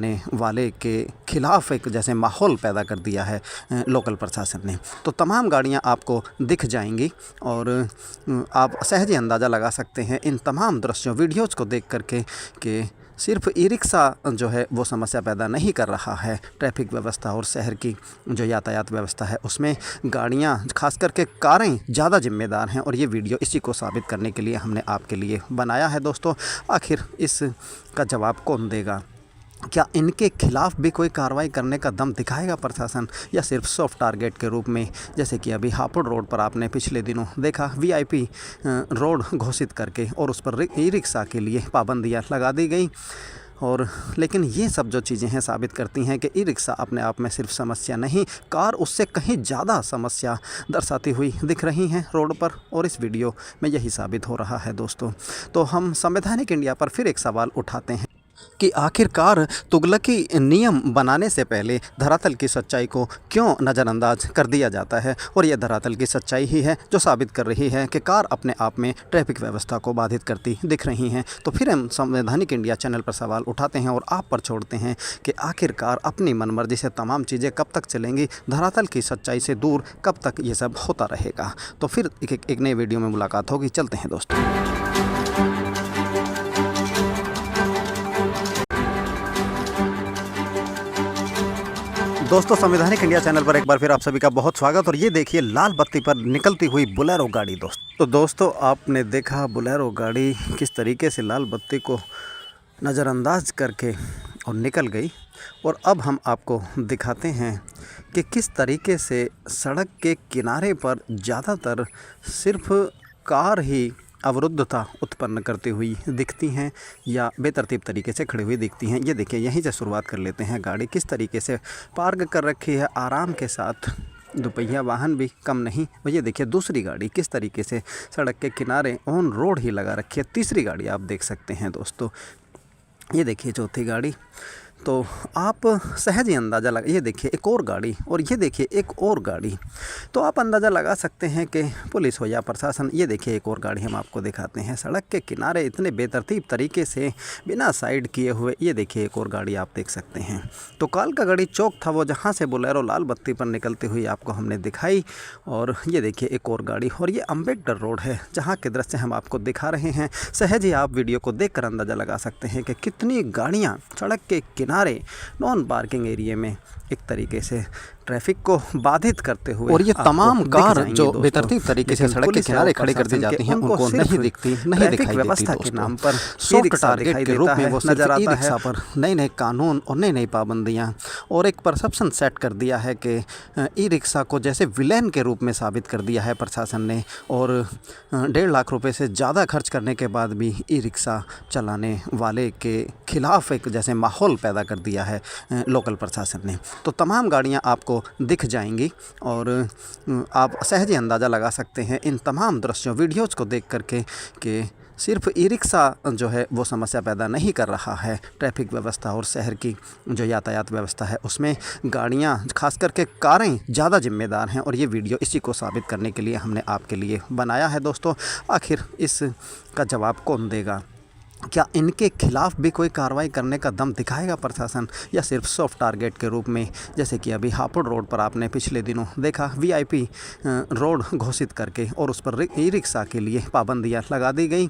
ने वाले के खिलाफ एक जैसे माहौल पैदा कर दिया है लोकल प्रशासन ने। तो तमाम गाड़ियां आपको दिख जाएंगी और आप सहज ही अंदाज़ा लगा सकते हैं इन तमाम दृश्यों वीडियोज़ को देख करके कि सिर्फ ई रिक्शा जो है वो समस्या पैदा नहीं कर रहा है ट्रैफिक व्यवस्था और शहर की जो यातायात व्यवस्था है उसमें गाड़ियां खास करके कारें ज़्यादा जिम्मेदार हैं। और ये वीडियो इसी को साबित करने के लिए हमने आपके लिए बनाया है दोस्तों। आखिर इसका जवाब कौन देगा? क्या इनके खिलाफ भी कोई कार्रवाई करने का दम दिखाएगा प्रशासन, या सिर्फ सॉफ्ट टारगेट के रूप में, जैसे कि अभी हापुड़ रोड पर आपने पिछले दिनों देखा वीआईपी रोड घोषित करके और उस पर ई रिक्शा के लिए पाबंदियां लगा दी गई। और लेकिन ये सब जो चीज़ें हैं साबित करती हैं कि ई रिक्शा अपने आप में सिर्फ समस्या नहीं, कार उससे कहीं ज़्यादा समस्या दर्शाती हुई दिख रही हैं रोड पर। और इस वीडियो में यही साबित हो रहा है दोस्तों। तो हम संवैधानिक इंडिया पर फिर एक सवाल उठाते हैं कि आखिरकार तुगलकी नियम बनाने से पहले धरातल की सच्चाई को क्यों नज़रअंदाज कर दिया जाता है। और यह धरातल की सच्चाई ही है जो साबित कर रही है कि कार अपने आप में ट्रैफिक व्यवस्था को बाधित करती दिख रही हैं। तो फिर हम संवैधानिक इंडिया चैनल पर सवाल उठाते हैं और आप पर छोड़ते हैं कि आखिरकार अपनी मनमर्जी से तमाम चीज़ें कब तक चलेंगी, धरातल की सच्चाई से दूर कब तक ये सब होता रहेगा। तो फिर एक नए वीडियो में मुलाकात होगी। चलते हैं दोस्तों। दोस्तों संवैधानिक इंडिया चैनल पर एक बार फिर आप सभी का बहुत स्वागत। और ये देखिए लाल बत्ती पर निकलती हुई बोलेरो गाड़ी तो दोस्तों आपने देखा बोलेरो गाड़ी किस तरीके से लाल बत्ती को नज़रअंदाज करके और निकल गई। और अब हम आपको दिखाते हैं कि किस तरीके से सड़क के किनारे पर ज़्यादातर सिर्फ कार ही अवरुद्धता उत्पन्न करती हुई दिखती हैं या बेतरतीब तरीके से खड़ी हुई दिखती हैं। ये देखिए यहीं से शुरुआत कर लेते हैं। गाड़ी किस तरीके से पार्क कर रखी है आराम के साथ, दोपहिया वाहन भी कम नहीं। और ये देखिए दूसरी गाड़ी किस तरीके से सड़क के किनारे ऑन रोड ही लगा रखी है। तीसरी गाड़ी आप देख सकते हैं दोस्तों। ये देखिए चौथी गाड़ी। तो आप सहज ही अंदाज़ा लगा, ये देखिए एक और गाड़ी और ये देखिए एक और गाड़ी। तो आप अंदाज़ा लगा सकते हैं कि पुलिस हो या प्रशासन। ये देखिए एक और गाड़ी हम आपको दिखाते हैं सड़क के किनारे इतने बेतरतीब तरीके से बिना साइड किए हुए। ये देखिए एक और गाड़ी आप देख सकते हैं। तो कालकागड़ी चौक था वो, जहाँ से बोलेरो लाल बत्ती पर निकलती हुई आपको हमने दिखाई। और ये देखिए एक और गाड़ी और ये अम्बेडकर रोड है जहाँ के दृश्य हम आपको दिखा रहे हैं। सहज ही आप वीडियो को देखकर अंदाज़ा लगा सकते हैं कि कितनी गाड़ियाँ सड़क के किनारे नॉन पार्किंग एरिया में एक तरीके से ट्रैफिक को बाधित करते हुए। और ये तमाम कार जो बेतरतीब तरीके से सड़क के किनारे खड़ी कर दी जाती हैं उनको नहीं दिखती, नहीं दिखाई व्यवस्था के नाम पर सॉफ्ट टारगेट के रूप में वो नजर आता है। पर नए नए कानून और नई नई पाबंदियां और एक परसेप्शन सेट कर दिया है कि ई रिक्शा को जैसे विलेन के रूप में साबित कर दिया है प्रशासन ने। और 1.5 लाख रुपए से ज़्यादा खर्च करने के बाद भी ई रिक्शा चलाने वाले के खिलाफ एक जैसे माहौल पैदा कर दिया है लोकल प्रशासन ने। तो तमाम गाड़ियां आपको दिख जाएंगी और आप सहज ही अंदाज़ा लगा सकते हैं इन तमाम दृश्यों वीडियोज़ को देख करके कि सिर्फ ई रिक्शा जो है वो समस्या पैदा नहीं कर रहा है ट्रैफिक व्यवस्था और शहर की जो यातायात व्यवस्था है उसमें गाड़ियां खास करके कारें ज़्यादा जिम्मेदार हैं। और ये वीडियो इसी को साबित करने के लिए हमने आपके लिए बनाया है दोस्तों। आखिर इसका जवाब कौन देगा? क्या इनके खिलाफ भी कोई कार्रवाई करने का दम दिखाएगा प्रशासन, या सिर्फ सॉफ्ट टारगेट के रूप में, जैसे कि अभी हापुड़ रोड पर आपने पिछले दिनों देखा वीआईपी रोड घोषित करके और उस पर ई रिक्शा के लिए पाबंदियां लगा दी गई।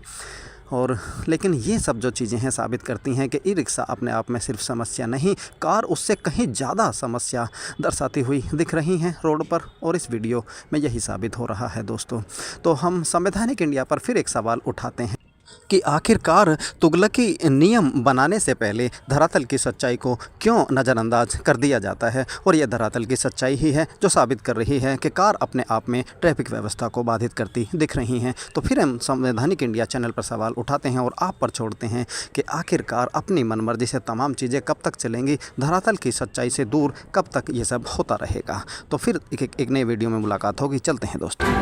और लेकिन ये सब जो चीज़ें हैं साबित करती हैं कि ई रिक्शा अपने आप में सिर्फ समस्या नहीं, कार उससे कहीं ज़्यादा समस्या दर्शाती हुई दिख रही हैं रोड पर। और इस वीडियो में यही साबित हो रहा है दोस्तों। तो हम संवैधानिक इंडिया पर फिर एक सवाल उठाते हैं कि आखिरकार तुगलकी नियम बनाने से पहले धरातल की सच्चाई को क्यों नज़रअंदाज कर दिया जाता है। और यह धरातल की सच्चाई ही है जो साबित कर रही है कि कार अपने आप में ट्रैफिक व्यवस्था को बाधित करती दिख रही हैं। तो फिर हम संवैधानिक इंडिया चैनल पर सवाल उठाते हैं और आप पर छोड़ते हैं कि आखिरकार अपनी मनमर्जी से तमाम चीज़ें कब तक चलेंगी, धरातल की सच्चाई से दूर कब तक ये सब होता रहेगा। तो फिर एक नए वीडियो में मुलाकात होगी। चलते हैं दोस्तों।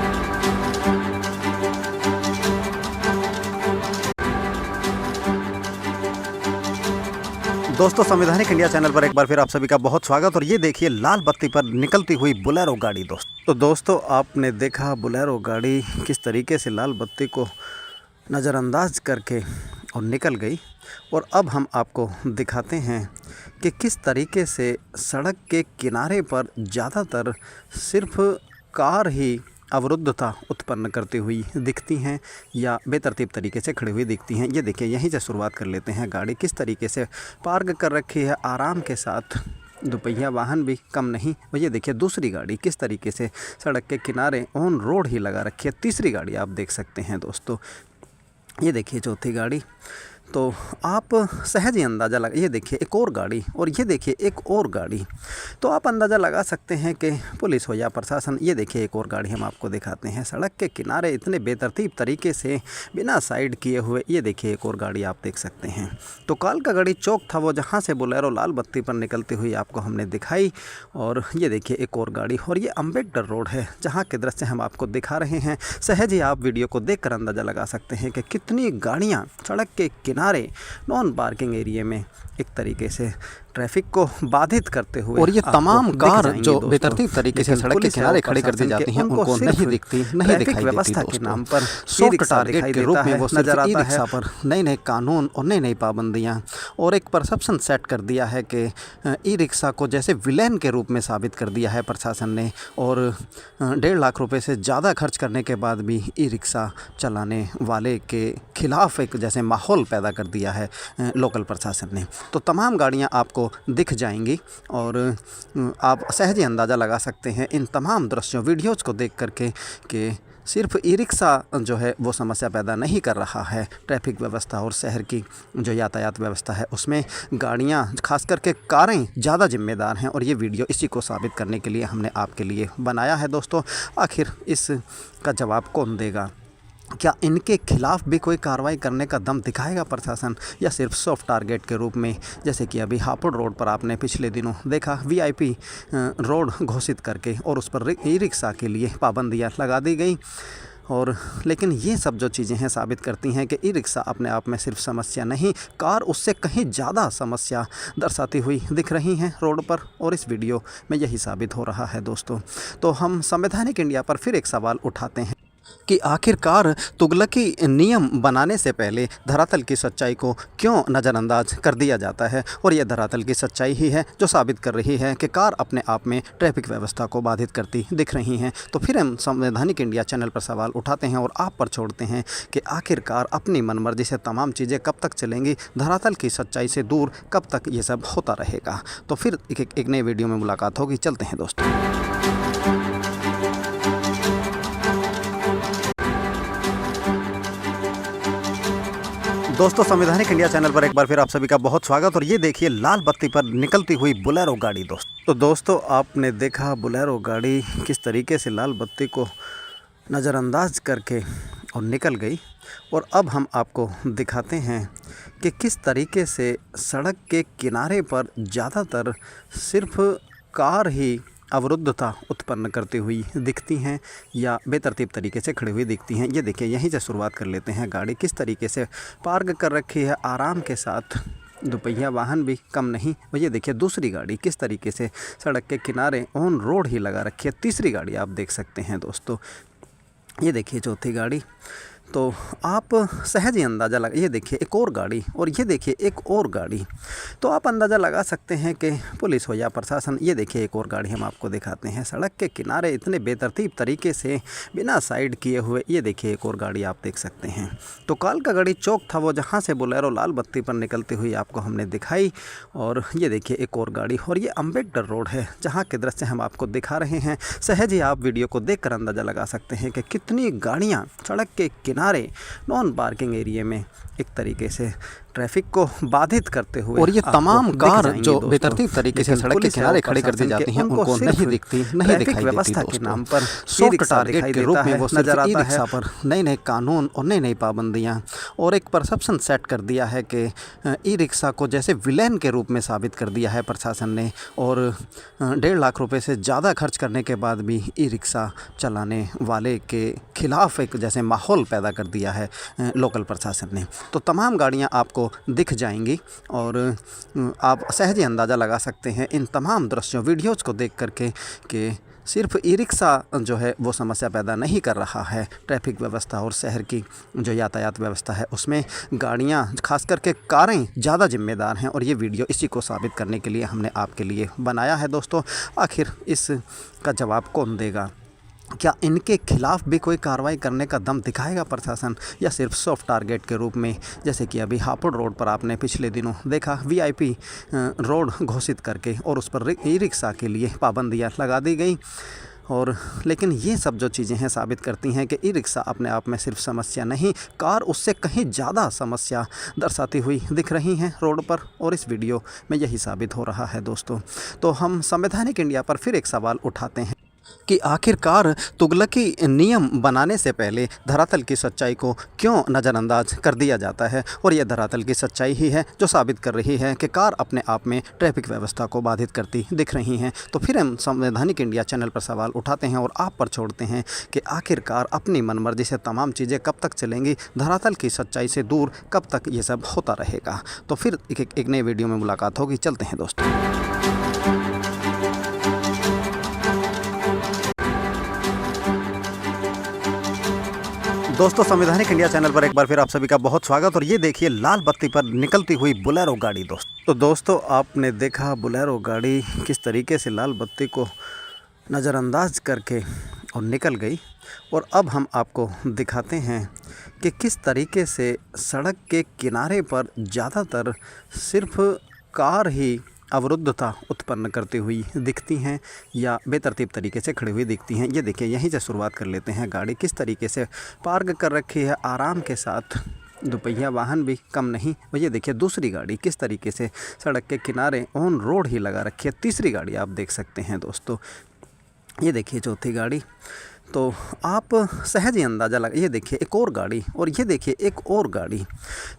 दोस्तों संवैधानिक इंडिया चैनल पर एक बार फिर आप सभी का बहुत स्वागत। और ये देखिए लाल बत्ती पर निकलती हुई बोलेरो गाड़ी तो दोस्तों आपने देखा बोलेरो गाड़ी किस तरीके से लाल बत्ती को नज़रअंदाज करके और निकल गई। और अब हम आपको दिखाते हैं कि किस तरीके से सड़क के किनारे पर ज़्यादातर सिर्फ कार ही अवरुद्धता उत्पन्न करती हुई दिखती हैं या बेतरतीब तरीके से खड़ी हुई दिखती हैं। ये देखिए, यहीं से शुरुआत कर लेते हैं। गाड़ी किस तरीके से पार्क कर रखी है आराम के साथ, दोपहिया वाहन भी कम नहीं। और ये देखिए दूसरी गाड़ी किस तरीके से सड़क के किनारे ऑन रोड ही लगा रखी है। तीसरी गाड़ी आप देख सकते हैं दोस्तों, ये देखिए चौथी गाड़ी। तो आप सहज ही अंदाज़ा लगा, ये देखिए एक और गाड़ी और ये देखिए एक और गाड़ी। तो आप अंदाज़ा लगा सकते हैं कि पुलिस हो या प्रशासन। ये देखिए एक और गाड़ी हम आपको दिखाते हैं सड़क के किनारे इतने बेतरतीब तरीके से बिना साइड किए हुए। ये देखिए एक और गाड़ी आप देख सकते हैं। तो कालकागड़ी चौक था वो, जहाँ से बोलेरो लाल बत्ती पर निकलती हुई आपको हमने दिखाई। और ये देखिए एक और गाड़ी और ये अम्बेडकर रोड है जहाँ के दृश्य हम आपको दिखा रहे हैं। सहज ही आप वीडियो को देखकर अंदाज़ा लगा सकते हैं कि कितनी गाड़ियाँ सड़क के किनारे नॉन पार्किंग एरिया में एक तरीके से ट्रैफिक को बाधित करते हुए। और ये तमाम कार जो बेतरतीब तरीके से सड़क के किनारे खड़े कर दी जाती हैं, उनको नहीं दिखती, नहीं दिखाई व्यवस्था के नाम पर सॉफ्ट टारगेट के रूप में वो नजर आता है। पर नए नए कानून और नई नई पाबंदियां और एक परसेप्शन सेट कर दिया है कि ई रिक्शा को जैसे विलेन के रूप में साबित कर दिया है प्रशासन ने। और 1.5 लाख रुपए से ज़्यादा खर्च करने के बाद भी ई रिक्शा चलाने वाले के खिलाफ एक जैसे माहौल पैदा कर दिया है लोकल प्रशासन ने। तो तमाम गाड़ियाँ आपको दिख जाएंगी और आप सहज ही अंदाज़ा लगा सकते हैं इन तमाम दृश्यों वीडियोज़ को देख करके कि सिर्फ ई रिक्शा जो है वो समस्या पैदा नहीं कर रहा है। ट्रैफिक व्यवस्था और शहर की जो यातायात व्यवस्था है उसमें गाड़ियां, खास करके कारें ज़्यादा जिम्मेदार हैं। और ये वीडियो इसी को साबित करने के लिए हमने आपके लिए बनाया है दोस्तों। आखिर इसका जवाब कौन देगा? क्या इनके खिलाफ भी कोई कार्रवाई करने का दम दिखाएगा प्रशासन, या सिर्फ सॉफ्ट टारगेट के रूप में, जैसे कि अभी हापुड़ रोड पर आपने पिछले दिनों देखा वीआईपी रोड घोषित करके और उस पर ई रिक्शा के लिए पाबंदियां लगा दी गई। और लेकिन ये सब जो चीज़ें हैं साबित करती हैं कि ई रिक्शा अपने आप में सिर्फ समस्या नहीं, कार उससे कहीं ज़्यादा समस्या दर्शाती हुई दिख रही हैं रोड पर। और इस वीडियो में यही साबित हो रहा है दोस्तों। तो हम संवैधानिक इंडिया पर फिर एक सवाल उठाते हैं कि आखिरकार तुगलकी नियम बनाने से पहले धरातल की सच्चाई को क्यों नज़रअंदाज कर दिया जाता है। और यह धरातल की सच्चाई ही है जो साबित कर रही है कि कार अपने आप में ट्रैफिक व्यवस्था को बाधित करती दिख रही हैं। तो फिर हम संवैधानिक इंडिया चैनल पर सवाल उठाते हैं और आप पर छोड़ते हैं कि आखिरकार अपनी मनमर्जी से तमाम चीज़ें कब तक चलेंगी, धरातल की सच्चाई से दूर कब तक ये सब होता रहेगा। तो फिर एक नए वीडियो में मुलाकात होगी। चलते हैं दोस्तों। दोस्तों, संवैधानिक इंडिया चैनल पर एक बार फिर आप सभी का बहुत स्वागत। और ये देखिए लाल बत्ती पर निकलती हुई बोलेरो गाड़ी तो दोस्तों आपने देखा बोलेरो गाड़ी किस तरीके से लाल बत्ती को नज़रअंदाज करके और निकल गई। और अब हम आपको दिखाते हैं कि किस तरीके से सड़क के किनारे पर ज़्यादातर सिर्फ कार ही अवरुद्धता उत्पन्न करती हुई दिखती हैं या बेतरतीब तरीके से खड़ी हुई दिखती हैं। ये देखिए, यहीं से शुरुआत कर लेते हैं। गाड़ी किस तरीके से पार्क कर रखी है आराम के साथ, दोपहिया वाहन भी कम नहीं। और ये देखिए दूसरी गाड़ी किस तरीके से सड़क के किनारे ऑन रोड ही लगा रखी है। तीसरी गाड़ी आप देख सकते हैं दोस्तों, ये देखिए चौथी गाड़ी। तो आप सहज ही अंदाज़ा लगा, ये देखिए एक और गाड़ी और ये देखिए एक और गाड़ी। तो आप अंदाज़ा लगा सकते हैं कि पुलिस हो या प्रशासन। ये देखिए एक और गाड़ी हम आपको दिखाते हैं सड़क के किनारे इतने बेतरतीब तरीके से बिना साइड किए हुए। ये देखिए एक और गाड़ी आप देख सकते हैं। तो कालकागड़ी चौक था वो, जहाँ से बोलेरो लाल बत्ती पर निकलती हुई आपको हमने दिखाई। और ये देखिए एक और गाड़ी और ये अम्बेडकर रोड है जहाँ के दृश्य हम आपको दिखा रहे हैं। सहज ही आप वीडियो को देखकर अंदाज़ा लगा सकते हैं कि कितनी गाड़ियाँ सड़क के किनारे नॉन पार्किंग एरिया में एक तरीके से ट्रैफिक को बाधित करते हुए। और ये तमाम कार जो बेतरतीब तरीके से सड़क के किनारे खड़े कर दी जाती हैं, उनको नहीं दिखती, नहीं दिखाई व्यवस्था के नाम पर सॉफ्ट टारगेट के रूप में वो नजर आता है। पर नए नए कानून और नई नई पाबंदियां और एक परसेप्शन सेट कर दिया है कि ई रिक्शा को जैसे विलेन के रूप में साबित कर दिया है प्रशासन ने। और 1.5 लाख रुपए से ज़्यादा खर्च करने के बाद भी ई रिक्शा चलाने वाले के खिलाफ एक जैसे माहौल पैदा कर दिया है लोकल प्रशासन ने। तो तमाम गाड़ियां आपको दिख जाएंगी और आप सहज ही अंदाज़ा लगा सकते हैं इन तमाम दृश्यों वीडियोज़ को देख करके कि सिर्फ ई रिक्शा जो है वो समस्या पैदा नहीं कर रहा है। ट्रैफिक व्यवस्था और शहर की जो यातायात व्यवस्था है उसमें गाड़ियां, खास करके कारें ज़्यादा जिम्मेदार हैं और ये वीडियो इसी को साबित करने के लिए हमने आपके लिए बनाया है दोस्तों। आखिर इसका जवाब कौन देगा? क्या इनके खिलाफ़ भी कोई कार्रवाई करने का दम दिखाएगा प्रशासन, या सिर्फ सॉफ्ट टारगेट के रूप में, जैसे कि अभी हापुड़ रोड पर आपने पिछले दिनों देखा वीआईपी रोड घोषित करके और उस पर ई रिक्शा के लिए पाबंदियां लगा दी गई। और लेकिन ये सब जो चीज़ें हैं साबित करती हैं कि ई रिक्शा अपने आप में सिर्फ समस्या नहीं, कार उससे कहीं ज़्यादा समस्या दर्शाती हुई दिख रही हैं रोड पर, और इस वीडियो में यही साबित हो रहा है दोस्तों। तो हम संवैधानिक इंडिया पर फिर एक सवाल उठाते हैं कि आखिरकार तुगलकी नियम बनाने से पहले धरातल की सच्चाई को क्यों नज़रअंदाज कर दिया जाता है। और यह धरातल की सच्चाई ही है जो साबित कर रही है कि कार अपने आप में ट्रैफिक व्यवस्था को बाधित करती दिख रही हैं। तो फिर हम संवैधानिक इंडिया चैनल पर सवाल उठाते हैं और आप पर छोड़ते हैं कि आखिरकार अपनी मनमर्जी से तमाम चीज़ें कब तक चलेंगी, धरातल की सच्चाई से दूर कब तक ये सब होता रहेगा। तो फिर एक नए वीडियो में मुलाकात होगी। चलते हैं दोस्तों। दोस्तों, संवैधानिक इंडिया चैनल पर एक बार फिर आप सभी का बहुत स्वागत। और ये देखिए लाल बत्ती पर निकलती हुई बोलेरो गाड़ी तो दोस्तों आपने देखा बोलेरो गाड़ी किस तरीके से लाल बत्ती को नज़रअंदाज करके और निकल गई। और अब हम आपको दिखाते हैं कि किस तरीके से सड़क के किनारे पर ज़्यादातर सिर्फ कार ही अवरुद्धता उत्पन्न करती हुई दिखती हैं या बेतरतीब तरीके से खड़ी हुई दिखती हैं। ये देखिए, यहीं से शुरुआत कर लेते हैं। गाड़ी किस तरीके से पार्क कर रखी है आराम के साथ, दोपहिया वाहन भी कम नहीं। और ये देखिए दूसरी गाड़ी किस तरीके से सड़क के किनारे ऑन रोड ही लगा रखी है। तीसरी गाड़ी आप देख सकते हैं दोस्तों, ये देखिए चौथी गाड़ी। तो आप सहज ही अंदाज़ा लगा, ये देखिए एक और गाड़ी और ये देखिए एक और गाड़ी।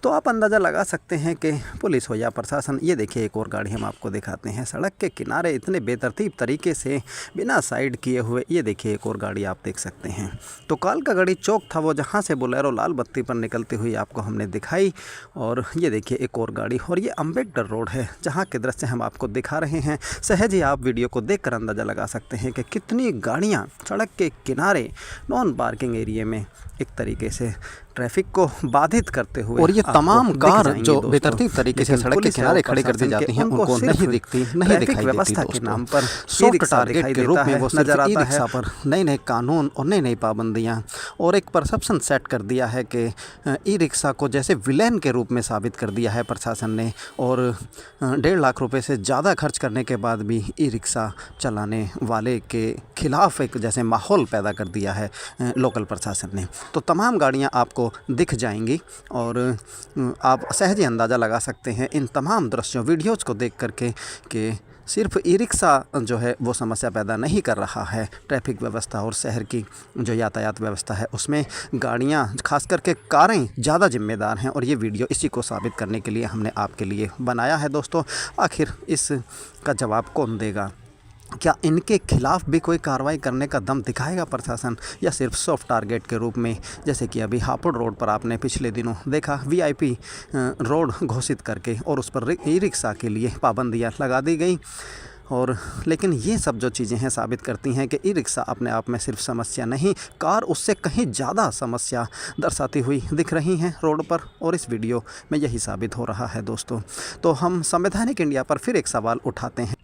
तो आप अंदाज़ा लगा सकते हैं कि पुलिस हो या प्रशासन। ये देखिए एक और गाड़ी हम आपको दिखाते हैं सड़क के किनारे इतने बेतरतीब तरीके से बिना साइड किए हुए। ये देखिए एक और गाड़ी आप देख सकते हैं। तो कालकागड़ी चौक था वो, जहाँ से बोलेरो लाल बत्ती पर निकलती हुई आपको हमने दिखाई। और ये देखिए एक और गाड़ी, और ये अम्बेडकर रोड है जहाँ के दृश्य हम आपको दिखा रहे हैं। सहज ही आप वीडियो को देखकर अंदाज़ा लगा सकते हैं कि कितनी गाड़ियाँ सड़क के किनारे नॉन पार्किंग एरिया में एक तरीके से ट्रैफिक को बाधित करते हुए, और ये तमाम कार जो बेतरतीब तरीके से सड़क के किनारे खड़ी कर दी जाती हैं उनको नहीं दिखती, नहीं दिखाई व्यवस्था के नाम पर सॉफ्ट टारगेट के रूप में वो नजर आता है। पर नए नए कानून और नई नई पाबंदियां और एक परसेप्शन सेट कर दिया है कि ई रिक्शा को जैसे विलेन के रूप में साबित कर दिया है प्रशासन ने। और 1.5 लाख रुपए से ज़्यादा खर्च करने के बाद भी ई रिक्शा चलाने वाले के खिलाफ एक जैसे माहौल पैदा कर दिया है लोकल प्रशासन ने। तो तमाम गाड़ियाँ आपको दिख जाएंगी और आप सहज ही अंदाज़ा लगा सकते हैं इन तमाम दृश्यों वीडियोज़ को देख करके कि सिर्फ ई रिक्शा जो है वो समस्या पैदा नहीं कर रहा है। ट्रैफिक व्यवस्था और शहर की जो यातायात व्यवस्था है उसमें गाड़ियां, खास करके कारें ज़्यादा जिम्मेदार हैं और ये वीडियो इसी को साबित करने के लिए हमने आपके लिए बनाया है दोस्तों। आखिर इसका जवाब कौन देगा? क्या इनके खिलाफ़ भी कोई कार्रवाई करने का दम दिखाएगा प्रशासन, या सिर्फ सॉफ्ट टारगेट के रूप में, जैसे कि अभी हापुड़ रोड पर आपने पिछले दिनों देखा वीआईपी रोड घोषित करके और उस पर ई रिक्शा के लिए पाबंदियां लगा दी गई। और लेकिन ये सब जो चीज़ें हैं साबित करती हैं कि ई रिक्शा अपने आप में सिर्फ समस्या नहीं, कार उससे कहीं ज़्यादा समस्या दर्शाती हुई दिख रही हैं रोड पर, और इस वीडियो में यही साबित हो रहा है दोस्तों। तो हम संवैधानिक इंडिया पर फिर एक सवाल उठाते हैं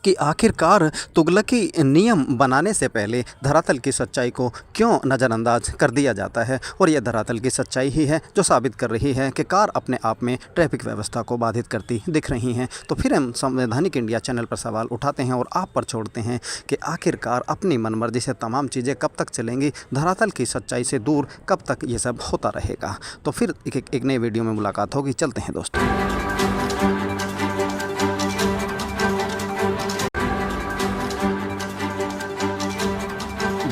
कि आखिरकार तुगलकी नियम बनाने से पहले धरातल की सच्चाई को क्यों नज़रअंदाज कर दिया जाता है। और यह धरातल की सच्चाई ही है जो साबित कर रही है कि कार अपने आप में ट्रैफिक व्यवस्था को बाधित करती दिख रही हैं। तो फिर हम संवैधानिक इंडिया चैनल पर सवाल उठाते हैं और आप पर छोड़ते हैं कि आखिरकार अपनी मनमर्जी से तमाम चीज़ें कब तक चलेंगी, धरातल की सच्चाई से दूर कब तक ये सब होता रहेगा। तो फिर एक नए वीडियो में मुलाकात होगी। चलते हैं दोस्तों।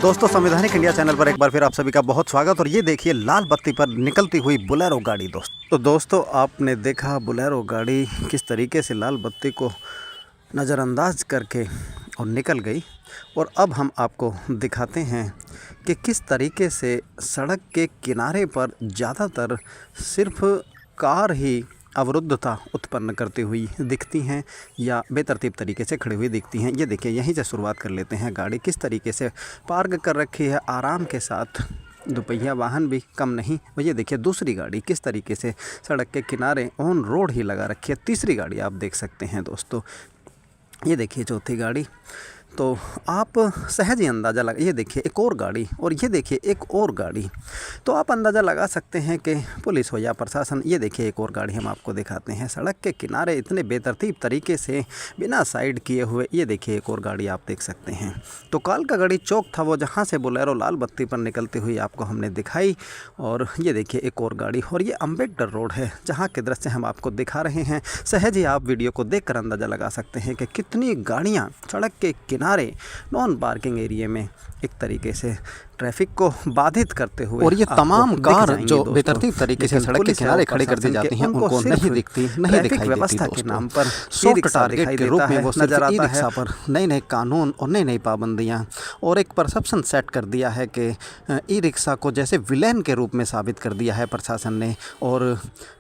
दोस्तों, संवैधानिक इंडिया चैनल पर एक बार फिर आप सभी का बहुत स्वागत। और ये देखिए लाल बत्ती पर निकलती हुई बोलेरो गाड़ी तो दोस्तों आपने देखा बोलेरो गाड़ी किस तरीके से लाल बत्ती को नज़रअंदाज करके और निकल गई। और अब हम आपको दिखाते हैं कि किस तरीके से सड़क के किनारे पर ज़्यादातर सिर्फ कार ही अवरुद्धता उत्पन्न करती हुई दिखती हैं या बेतरतीब तरीके से खड़ी हुई दिखती हैं। ये देखिए, यहीं से शुरुआत कर लेते हैं। गाड़ी किस तरीके से पार्क कर रखी है आराम के साथ, दोपहिया वाहन भी कम नहीं। और ये देखिए दूसरी गाड़ी किस तरीके से सड़क के किनारे ऑन रोड ही लगा रखी है। तीसरी गाड़ी आप देख सकते हैं दोस्तों। ये देखिए चौथी गाड़ी, तो आप सहज ही अंदाज़ा लगा, ये देखिए एक और गाड़ी और ये देखिए एक और गाड़ी, तो आप अंदाज़ा लगा सकते हैं कि पुलिस हो या प्रशासन। ये देखिए एक और गाड़ी हम आपको दिखाते हैं, सड़क के किनारे इतने बेतरतीब तरीके से बिना साइड किए हुए। ये देखिए एक और गाड़ी आप देख सकते हैं। तो कालकागड़ी चौक था वो, जहाँ से बोलेरो लाल बत्ती पर निकलती हुई आपको हमने दिखाई। और ये देखिए एक और गाड़ी, और ये अम्बेडकर रोड है जहाँ के दृश्य हम आपको दिखा रहे हैं। सहज ही आप वीडियो को देखकर अंदाज़ा लगा सकते हैं कि कितनी गाड़ियाँ सड़क के किनारे नॉन पार्किंग एरिया में एक तरीके से ट्रैफिक को बाधित करते हुए, और ये तमाम कार जो बेतरतीब तरीके से सड़क के किनारे खड़ी कर दी जाती हैं, उनको नहीं दिखती, नहीं दिखाई व्यवस्था देती के नाम पर सॉफ्ट टारगेट के रूप में वो नजर आता है। पर नए नए कानून और नई नई पाबंदियां और एक परसेप्शन सेट कर दिया है कि ई रिक्शा को जैसे विलेन के रूप में साबित कर दिया है प्रशासन ने। और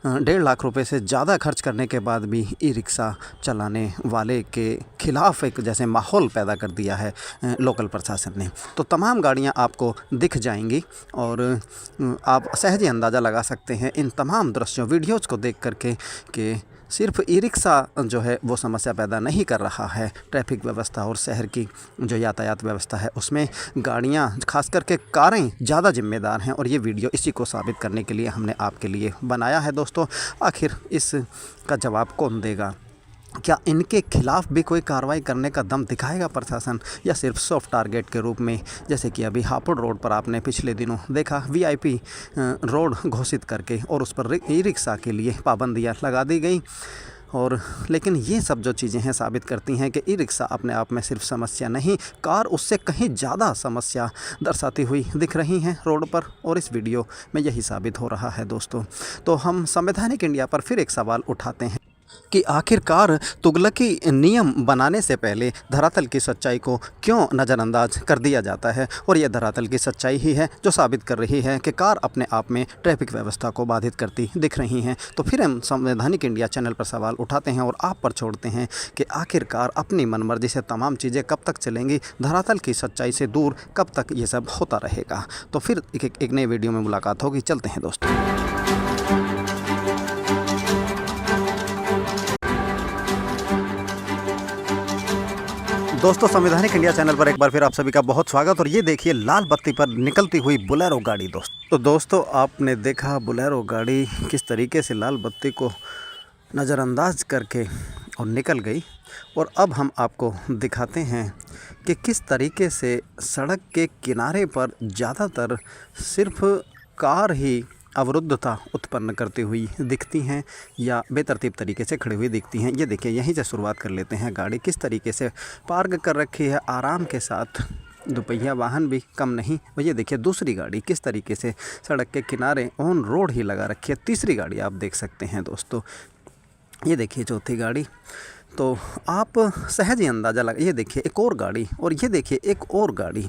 1.5 लाख रुपए से ज़्यादा खर्च करने के बाद भी ई रिक्शा चलाने वाले के खिलाफ एक जैसे माहौल पैदा कर दिया है लोकल प्रशासन ने। तो तमाम गाड़ियां आपको दिख जाएंगी और आप सहज ही अंदाज़ा लगा सकते हैं इन तमाम दृश्यों वीडियोज़ को देख करके कि सिर्फ ई रिक्शा जो है वो समस्या पैदा नहीं कर रहा है। ट्रैफिक व्यवस्था और शहर की जो यातायात व्यवस्था है उसमें गाड़ियां, खास करके कारें ज़्यादा जिम्मेदार हैं। और ये वीडियो इसी को साबित करने के लिए हमने आपके लिए बनाया है दोस्तों। आखिर इसका जवाब कौन देगा? क्या इनके खिलाफ भी कोई कार्रवाई करने का दम दिखाएगा प्रशासन, या सिर्फ सॉफ्ट टारगेट के रूप में, जैसे कि अभी हापुड़ रोड पर आपने पिछले दिनों देखा वीआईपी रोड घोषित करके और उस पर ई रिक्शा के लिए पाबंदियां लगा दी गई। और लेकिन ये सब जो चीज़ें हैं साबित करती हैं कि ई रिक्शा अपने आप में सिर्फ समस्या नहीं, कार उससे कहीं ज़्यादा समस्या दर्शाती हुई दिख रही हैं रोड पर। और इस वीडियो में यही साबित हो रहा है दोस्तों। तो हम संवैधानिक इंडिया पर फिर एक सवाल उठाते हैं कि आखिरकार तुगलकी नियम बनाने से पहले धरातल की सच्चाई को क्यों नज़रअंदाज कर दिया जाता है। और यह धरातल की सच्चाई ही है जो साबित कर रही है कि कार अपने आप में ट्रैफिक व्यवस्था को बाधित करती दिख रही हैं। तो फिर हम संवैधानिक इंडिया चैनल पर सवाल उठाते हैं और आप पर छोड़ते हैं कि आखिरकार अपनी मनमर्जी से तमाम चीज़ें कब तक चलेंगी, धरातल की सच्चाई से दूर कब तक ये सब होता रहेगा। तो फिर एक नए वीडियो में मुलाकात होगी। चलते हैं दोस्तों। दोस्तों, संवैधानिक इंडिया चैनल पर एक बार फिर आप सभी का बहुत स्वागत। और ये देखिए लाल बत्ती पर निकलती हुई बोलेरो गाड़ी तो दोस्तों आपने देखा बोलेरो गाड़ी किस तरीके से लाल बत्ती को नज़रअंदाज करके और निकल गई। और अब हम आपको दिखाते हैं कि किस तरीके से सड़क के किनारे पर ज़्यादातर सिर्फ कार ही अवरुद्धता उत्पन्न करती हुई दिखती हैं या बेतरतीब तरीके से खड़ी हुई दिखती हैं। ये देखिए, यहीं से शुरुआत कर लेते हैं। गाड़ी किस तरीके से पार्क कर रखी है आराम के साथ, दोपहिया वाहन भी कम नहीं। और ये देखिए दूसरी गाड़ी किस तरीके से सड़क के किनारे ऑन रोड ही लगा रखी है। तीसरी गाड़ी आप देख सकते हैं दोस्तों। ये देखिए चौथी गाड़ी, तो आप सहज ही अंदाज़ा लगा, ये देखिए एक और गाड़ी और ये देखिए एक और गाड़ी,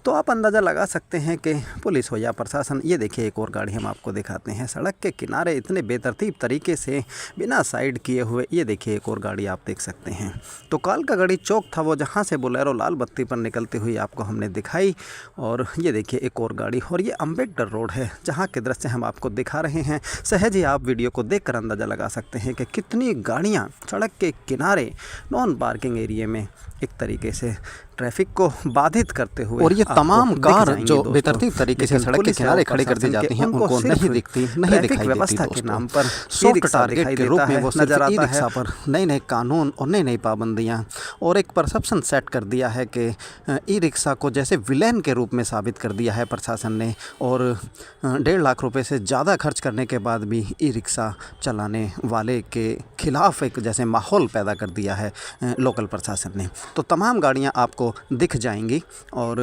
तो आप अंदाज़ा लगा सकते हैं कि पुलिस हो या प्रशासन। ये देखिए एक और गाड़ी हम आपको दिखाते हैं, सड़क के किनारे इतने बेतरतीब तरीके से बिना साइड किए हुए। ये देखिए एक और गाड़ी आप देख सकते हैं। तो कालकागड़ी चौक था वो, जहाँ से बोलेरो लाल बत्ती पर निकलती हुई आपको हमने दिखाई। और ये देखिए एक और गाड़ी, और ये अम्बेडकर रोड है जहाँ के दृश्य हम आपको दिखा रहे हैं। सहज ही आप वीडियो को देखकर अंदाज़ा लगा सकते हैं कि कितनी गाड़ियाँ सड़क के किनारे नॉन पार्किंग एरिया में एक तरीके से ट्रैफिक को बाधित करते हुए, और ये तमाम कार जो बेतरतीब तरीके से सड़क के किनारे खड़ी कर दी जाती हैं, उनको नहीं दिखती, नहीं दिखाई व्यवस्था देती के नाम पर सॉफ्ट टारगेट के रूप में वो नजर आता है। पर नए नए कानून और नई नई पाबंदियां और एक परसेप्शन सेट कर दिया है कि ई रिक्शा को जैसे विलेन के रूप में साबित कर दिया है प्रशासन ने। और 1.5 लाख रुपए से ज़्यादा खर्च करने के बाद भी ई रिक्शा चलाने वाले के खिलाफ एक जैसे माहौल पैदा कर दिया है लोकल प्रशासन ने। तो तमाम गाड़ियां आपको दिख जाएंगी और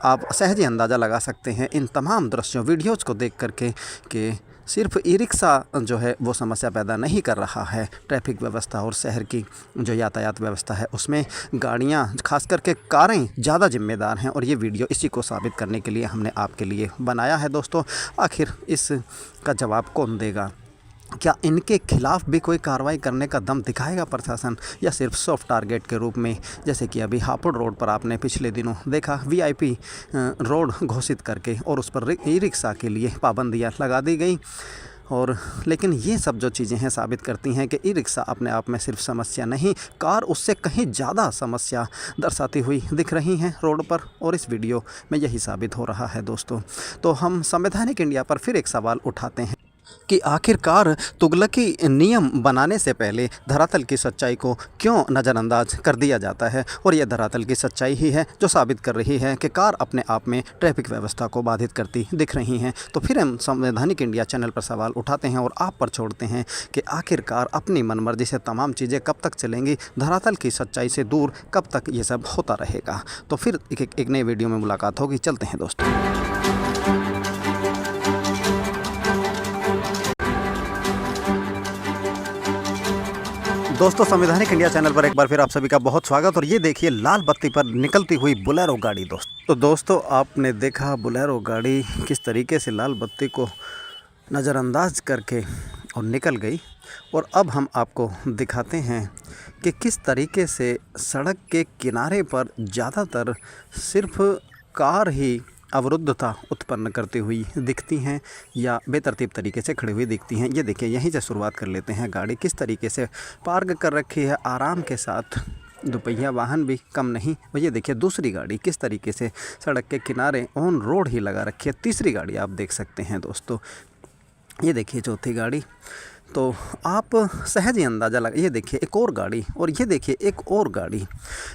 आप सहज ही अंदाज़ा लगा सकते हैं इन तमाम दृश्यों वीडियोज़ को देख करके कि सिर्फ ई रिक्शा जो है वो समस्या पैदा नहीं कर रहा है। ट्रैफिक व्यवस्था और शहर की जो यातायात व्यवस्था है उसमें गाड़ियां, खास करके कारें ज़्यादा जिम्मेदार हैं। और ये वीडियो इसी को साबित करने के लिए हमने आपके लिए बनाया है दोस्तों। आखिर इसका जवाब कौन देगा? क्या इनके खिलाफ भी कोई कार्रवाई करने का दम दिखाएगा प्रशासन, या सिर्फ सॉफ्ट टारगेट के रूप में, जैसे कि अभी हापुड़ रोड पर आपने पिछले दिनों देखा वीआईपी रोड घोषित करके और उस पर ई रिक्शा के लिए पाबंदियां लगा दी गई। और लेकिन ये सब जो चीज़ें हैं साबित करती हैं कि ई रिक्शा अपने आप में सिर्फ समस्या नहीं, कार उससे कहीं ज़्यादा समस्या दर्शाती हुई दिख रही हैं रोड पर, और इस वीडियो में यही साबित हो रहा है दोस्तों। तो हम संवैधानिक इंडिया पर फिर एक सवाल उठाते हैं कि आखिरकार तुगलकी नियम बनाने से पहले धरातल की सच्चाई को क्यों नज़रअंदाज कर दिया जाता है। और यह धरातल की सच्चाई ही है जो साबित कर रही है कि कार अपने आप में ट्रैफिक व्यवस्था को बाधित करती दिख रही हैं। तो फिर हम संवैधानिक इंडिया चैनल पर सवाल उठाते हैं और आप पर छोड़ते हैं कि आखिरकार अपनी मनमर्जी से तमाम चीज़ें कब तक चलेंगी, धरातल की सच्चाई से दूर कब तक ये सब होता रहेगा। तो फिर एक नए वीडियो में मुलाकात होगी। चलते हैं दोस्तों। दोस्तों संवैधानिक इंडिया चैनल पर एक बार फिर आप सभी का बहुत स्वागत। और ये देखिए लाल बत्ती पर निकलती हुई बोलेरो गाड़ी तो दोस्तों आपने देखा बोलेरो गाड़ी किस तरीके से लाल बत्ती को नज़रअंदाज करके और निकल गई। और अब हम आपको दिखाते हैं कि किस तरीके से सड़क के किनारे पर ज़्यादातर सिर्फ कार ही अवरुद्धता उत्पन्न करती हुई दिखती हैं या बेतरतीब तरीके से खड़ी हुई दिखती हैं। ये देखिए यहीं से शुरुआत कर लेते हैं। गाड़ी किस तरीके से पार्क कर रखी है आराम के साथ, दोपहिया वाहन भी कम नहीं। और ये देखिए दूसरी गाड़ी किस तरीके से सड़क के किनारे ऑन रोड ही लगा रखी है। तीसरी गाड़ी आप देख सकते हैं दोस्तों। ये देखिए चौथी गाड़ी, तो आप सहज ही अंदाज़ा लगा, ये देखिए एक और गाड़ी और ये देखिए एक और गाड़ी,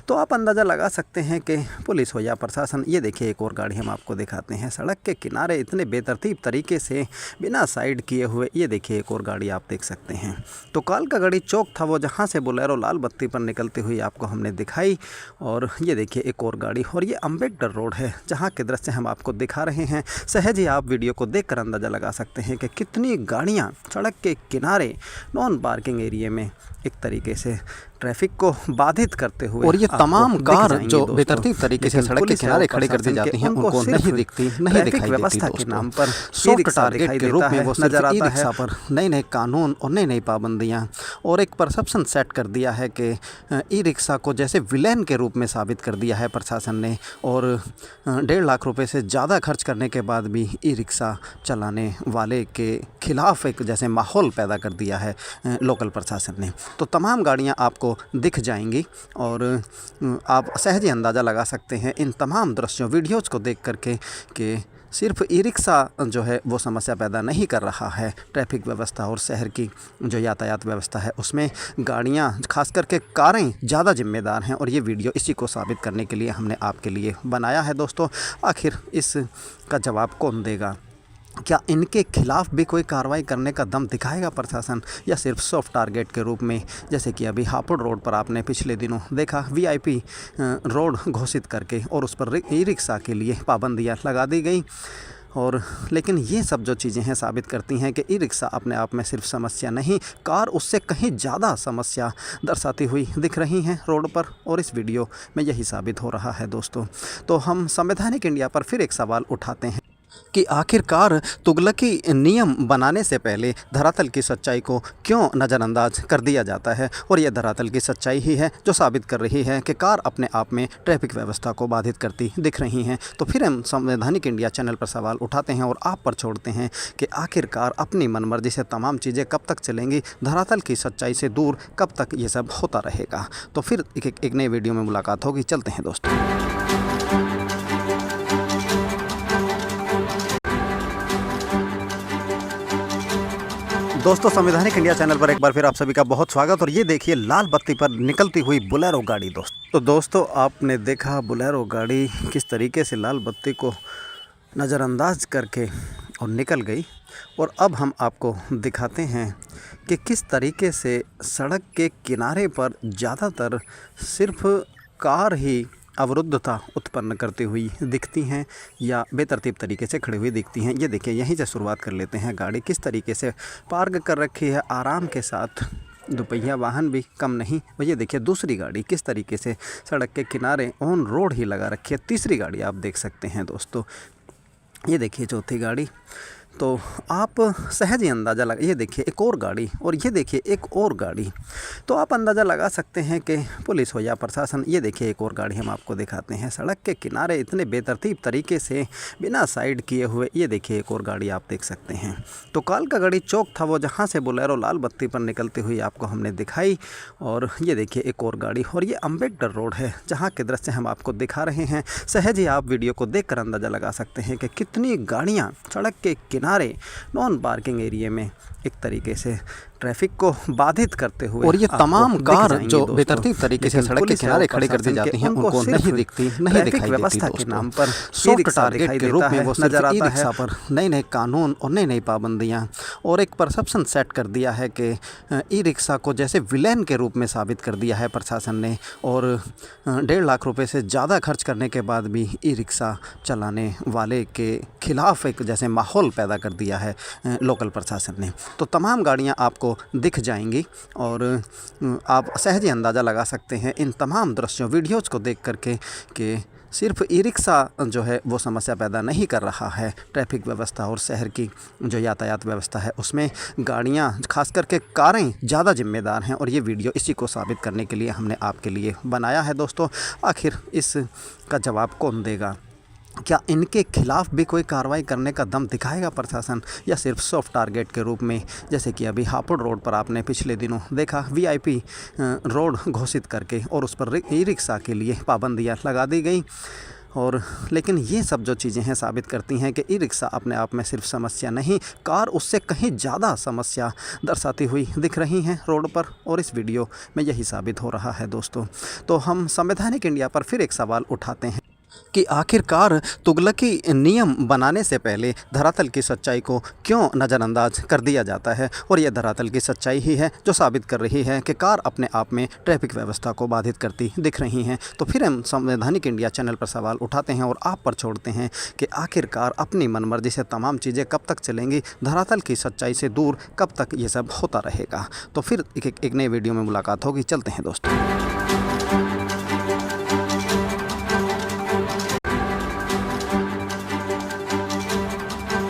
तो आप अंदाज़ा लगा सकते हैं कि पुलिस हो या प्रशासन। ये देखिए एक और गाड़ी हम आपको दिखाते हैं सड़क के किनारे इतने बेतरतीब तरीके से बिना साइड किए हुए। ये देखिए एक और गाड़ी आप देख सकते हैं। तो कालकागड़ी चौक था वो, जहाँ से बोलेरो लाल बत्ती पर निकलती हुई आपको हमने दिखाई। और ये देखिए एक और गाड़ी, और ये अम्बेडकर रोड है जहाँ के दृश्य हम आपको दिखा रहे हैं। सहज ही आप वीडियो को देखकर अंदाज़ा लगा सकते हैं कि कितनी गाड़ियाँ सड़क के किनारे नॉन पार्किंग एरिया में एक तरीके से ट्रैफिक को बाधित करते हुए, और ये तमाम कार जो बेतरतीब तरीके से सड़क के किनारे खड़ी कर दी जाती हैं उनको नहीं दिखती, नहीं दिखाई व्यवस्था के नाम पर सॉफ्ट टारगेट के रूप में वो नजर आता है। पर नए नए कानून और नई नई पाबंदियां और एक परसेप्शन सेट कर दिया है कि ई रिक्शा को जैसे विलेन के रूप में साबित कर दिया है प्रशासन ने। और 1.5 लाख रुपए से ज़्यादा खर्च करने के बाद भी ई रिक्शा चलाने वाले के खिलाफ एक जैसे माहौल पैदा कर दिया है लोकल प्रशासन ने। तो तमाम गाड़ियां आपको दिख जाएंगी और आप सहज ही अंदाज़ा लगा सकते हैं इन तमाम दृश्यों वीडियोज़ को देख करके कि सिर्फ ई रिक्शा जो है वो समस्या पैदा नहीं कर रहा है ट्रैफिक व्यवस्था और शहर की जो यातायात व्यवस्था है उसमें गाड़ियां खास करके कारें ज़्यादा जिम्मेदार हैं। और ये वीडियो इसी को साबित करने के लिए हमने आपके लिए बनाया है दोस्तों। आखिर इसका जवाब कौन देगा? क्या इनके खिलाफ भी कोई कार्रवाई करने का दम दिखाएगा प्रशासन, या सिर्फ सॉफ्ट टारगेट के रूप में, जैसे कि अभी हापुड़ रोड पर आपने पिछले दिनों देखा वीआईपी रोड घोषित करके और उस पर ई रिक्शा के लिए पाबंदियां लगा दी गई। और लेकिन ये सब जो चीज़ें हैं साबित करती हैं कि ई रिक्शा अपने आप में सिर्फ समस्या नहीं, कार उससे कहीं ज़्यादा समस्या दर्शाती हुई दिख रही हैं रोड पर, और इस वीडियो में यही साबित हो रहा है दोस्तों। तो हम संवैधानिक इंडिया पर फिर एक सवाल उठाते हैं कि आखिरकार तुगलकी नियम बनाने से पहले धरातल की सच्चाई को क्यों नज़रअंदाज कर दिया जाता है। और यह धरातल की सच्चाई ही है जो साबित कर रही है कि कार अपने आप में ट्रैफिक व्यवस्था को बाधित करती दिख रही हैं। तो फिर हम संवैधानिक इंडिया चैनल पर सवाल उठाते हैं और आप पर छोड़ते हैं कि आखिरकार अपनी मनमर्जी से तमाम चीज़ें कब तक चलेंगी, धरातल की सच्चाई से दूर कब तक ये सब होता रहेगा। तो फिर एक नए वीडियो में मुलाकात होगी। चलते हैं दोस्तों। दोस्तों संवैधानिक इंडिया चैनल पर एक बार फिर आप सभी का बहुत स्वागत। और ये देखिए लाल बत्ती पर निकलती हुई बोलेरो गाड़ी तो दोस्तों आपने देखा बोलेरो गाड़ी किस तरीके से लाल बत्ती को नज़रअंदाज करके और निकल गई। और अब हम आपको दिखाते हैं कि किस तरीके से सड़क के किनारे पर ज़्यादातर सिर्फ कार ही अवरुद्धता उत्पन्न करती हुई दिखती हैं या बेतरतीब तरीके से खड़ी हुई दिखती हैं। ये देखिए यहीं से शुरुआत कर लेते हैं। गाड़ी किस तरीके से पार्क कर रखी है आराम के साथ, दोपहिया वाहन भी कम नहीं। और ये देखिए दूसरी गाड़ी किस तरीके से सड़क के किनारे ऑन रोड ही लगा रखी है। तीसरी गाड़ी आप देख सकते हैं दोस्तों। ये देखिए चौथी गाड़ी, तो आप सहज ही अंदाज़ा लगा, ये देखिए एक और गाड़ी और ये देखिए एक और गाड़ी, तो आप अंदाज़ा लगा सकते हैं कि पुलिस हो या प्रशासन। ये देखिए एक और गाड़ी हम आपको दिखाते हैं, सड़क के किनारे इतने बेतरतीब तरीके से बिना साइड किए हुए। ये देखिए एक और गाड़ी आप देख सकते हैं। तो कालकागड़ी चौक था वो, जहाँ से बोलेरो लाल बत्ती पर निकलती हुई आपको हमने दिखाई। और ये देखिए एक और गाड़ी और ये अम्बेडकर रोड है जहाँ के दृश्य हम आपको दिखा रहे हैं। सहज ही आप वीडियो को देखकर अंदाज़ा लगा सकते हैं कि कितनी गाड़ियाँ सड़क के किनारे नॉन पार्किंग एरिया में एक तरीके से ट्रैफिक को बाधित करते हुए, और ये तमाम कार जो बेतरतीब तरीके से सड़क के किनारे खड़ी कर दी जाती हैं, उनको नहीं दिखती, नहीं दिखाई व्यवस्था देती के नाम पर सॉफ्ट टारगेट के रूप में वो नजर आता रिक्शा पर नए नए कानून और नई नई पाबंदियां और एक परसेप्शन सेट कर दिया है कि ई रिक्शा को जैसे विलेन के रूप में साबित कर दिया है प्रशासन ने। और 1.5 लाख रुपए से ज़्यादा खर्च करने के बाद भी ई रिक्शा चलाने वाले के खिलाफ एक जैसे माहौल पैदा कर दिया है लोकल प्रशासन ने। तो तमाम गाड़ियां आपको दिख जाएंगी और आप सहज ही अंदाज़ा लगा सकते हैं इन तमाम दृश्यों वीडियोज़ को देख करके कि सिर्फ ई रिक्शा जो है वो समस्या पैदा नहीं कर रहा है। ट्रैफिक व्यवस्था और शहर की जो यातायात व्यवस्था है उसमें गाड़ियां, खास करके कारें ज़्यादा जिम्मेदार हैं। और ये वीडियो इसी को साबित करने के लिए हमने आपके लिए बनाया है दोस्तों। आखिर इसका जवाब कौन देगा? क्या इनके खिलाफ भी कोई कार्रवाई करने का दम दिखाएगा प्रशासन, या सिर्फ सॉफ्ट टारगेट के रूप में, जैसे कि अभी हापुड़ रोड पर आपने पिछले दिनों देखा वीआईपी रोड घोषित करके और उस पर ई रिक्शा के लिए पाबंदियां लगा दी गई। और लेकिन ये सब जो चीज़ें हैं साबित करती हैं कि ई रिक्शा अपने आप में सिर्फ समस्या नहीं, कार उससे कहीं ज़्यादा समस्या दर्शाती हुई दिख रही हैं रोड पर। और इस वीडियो में यही साबित हो रहा है दोस्तों। तो हम संवैधानिक इंडिया पर फिर एक सवाल उठाते हैं कि आखिरकार तुगलकी नियम बनाने से पहले धरातल की सच्चाई को क्यों नज़रअंदाज कर दिया जाता है। और यह धरातल की सच्चाई ही है जो साबित कर रही है कि कार अपने आप में ट्रैफिक व्यवस्था को बाधित करती दिख रही हैं। तो फिर हम संवैधानिक इंडिया चैनल पर सवाल उठाते हैं और आप पर छोड़ते हैं कि आखिरकार अपनी मनमर्जी से तमाम चीज़ें कब तक चलेंगी, धरातल की सच्चाई से दूर कब तक ये सब होता रहेगा। तो फिर एक नए वीडियो में मुलाकात होगी। चलते हैं दोस्तों।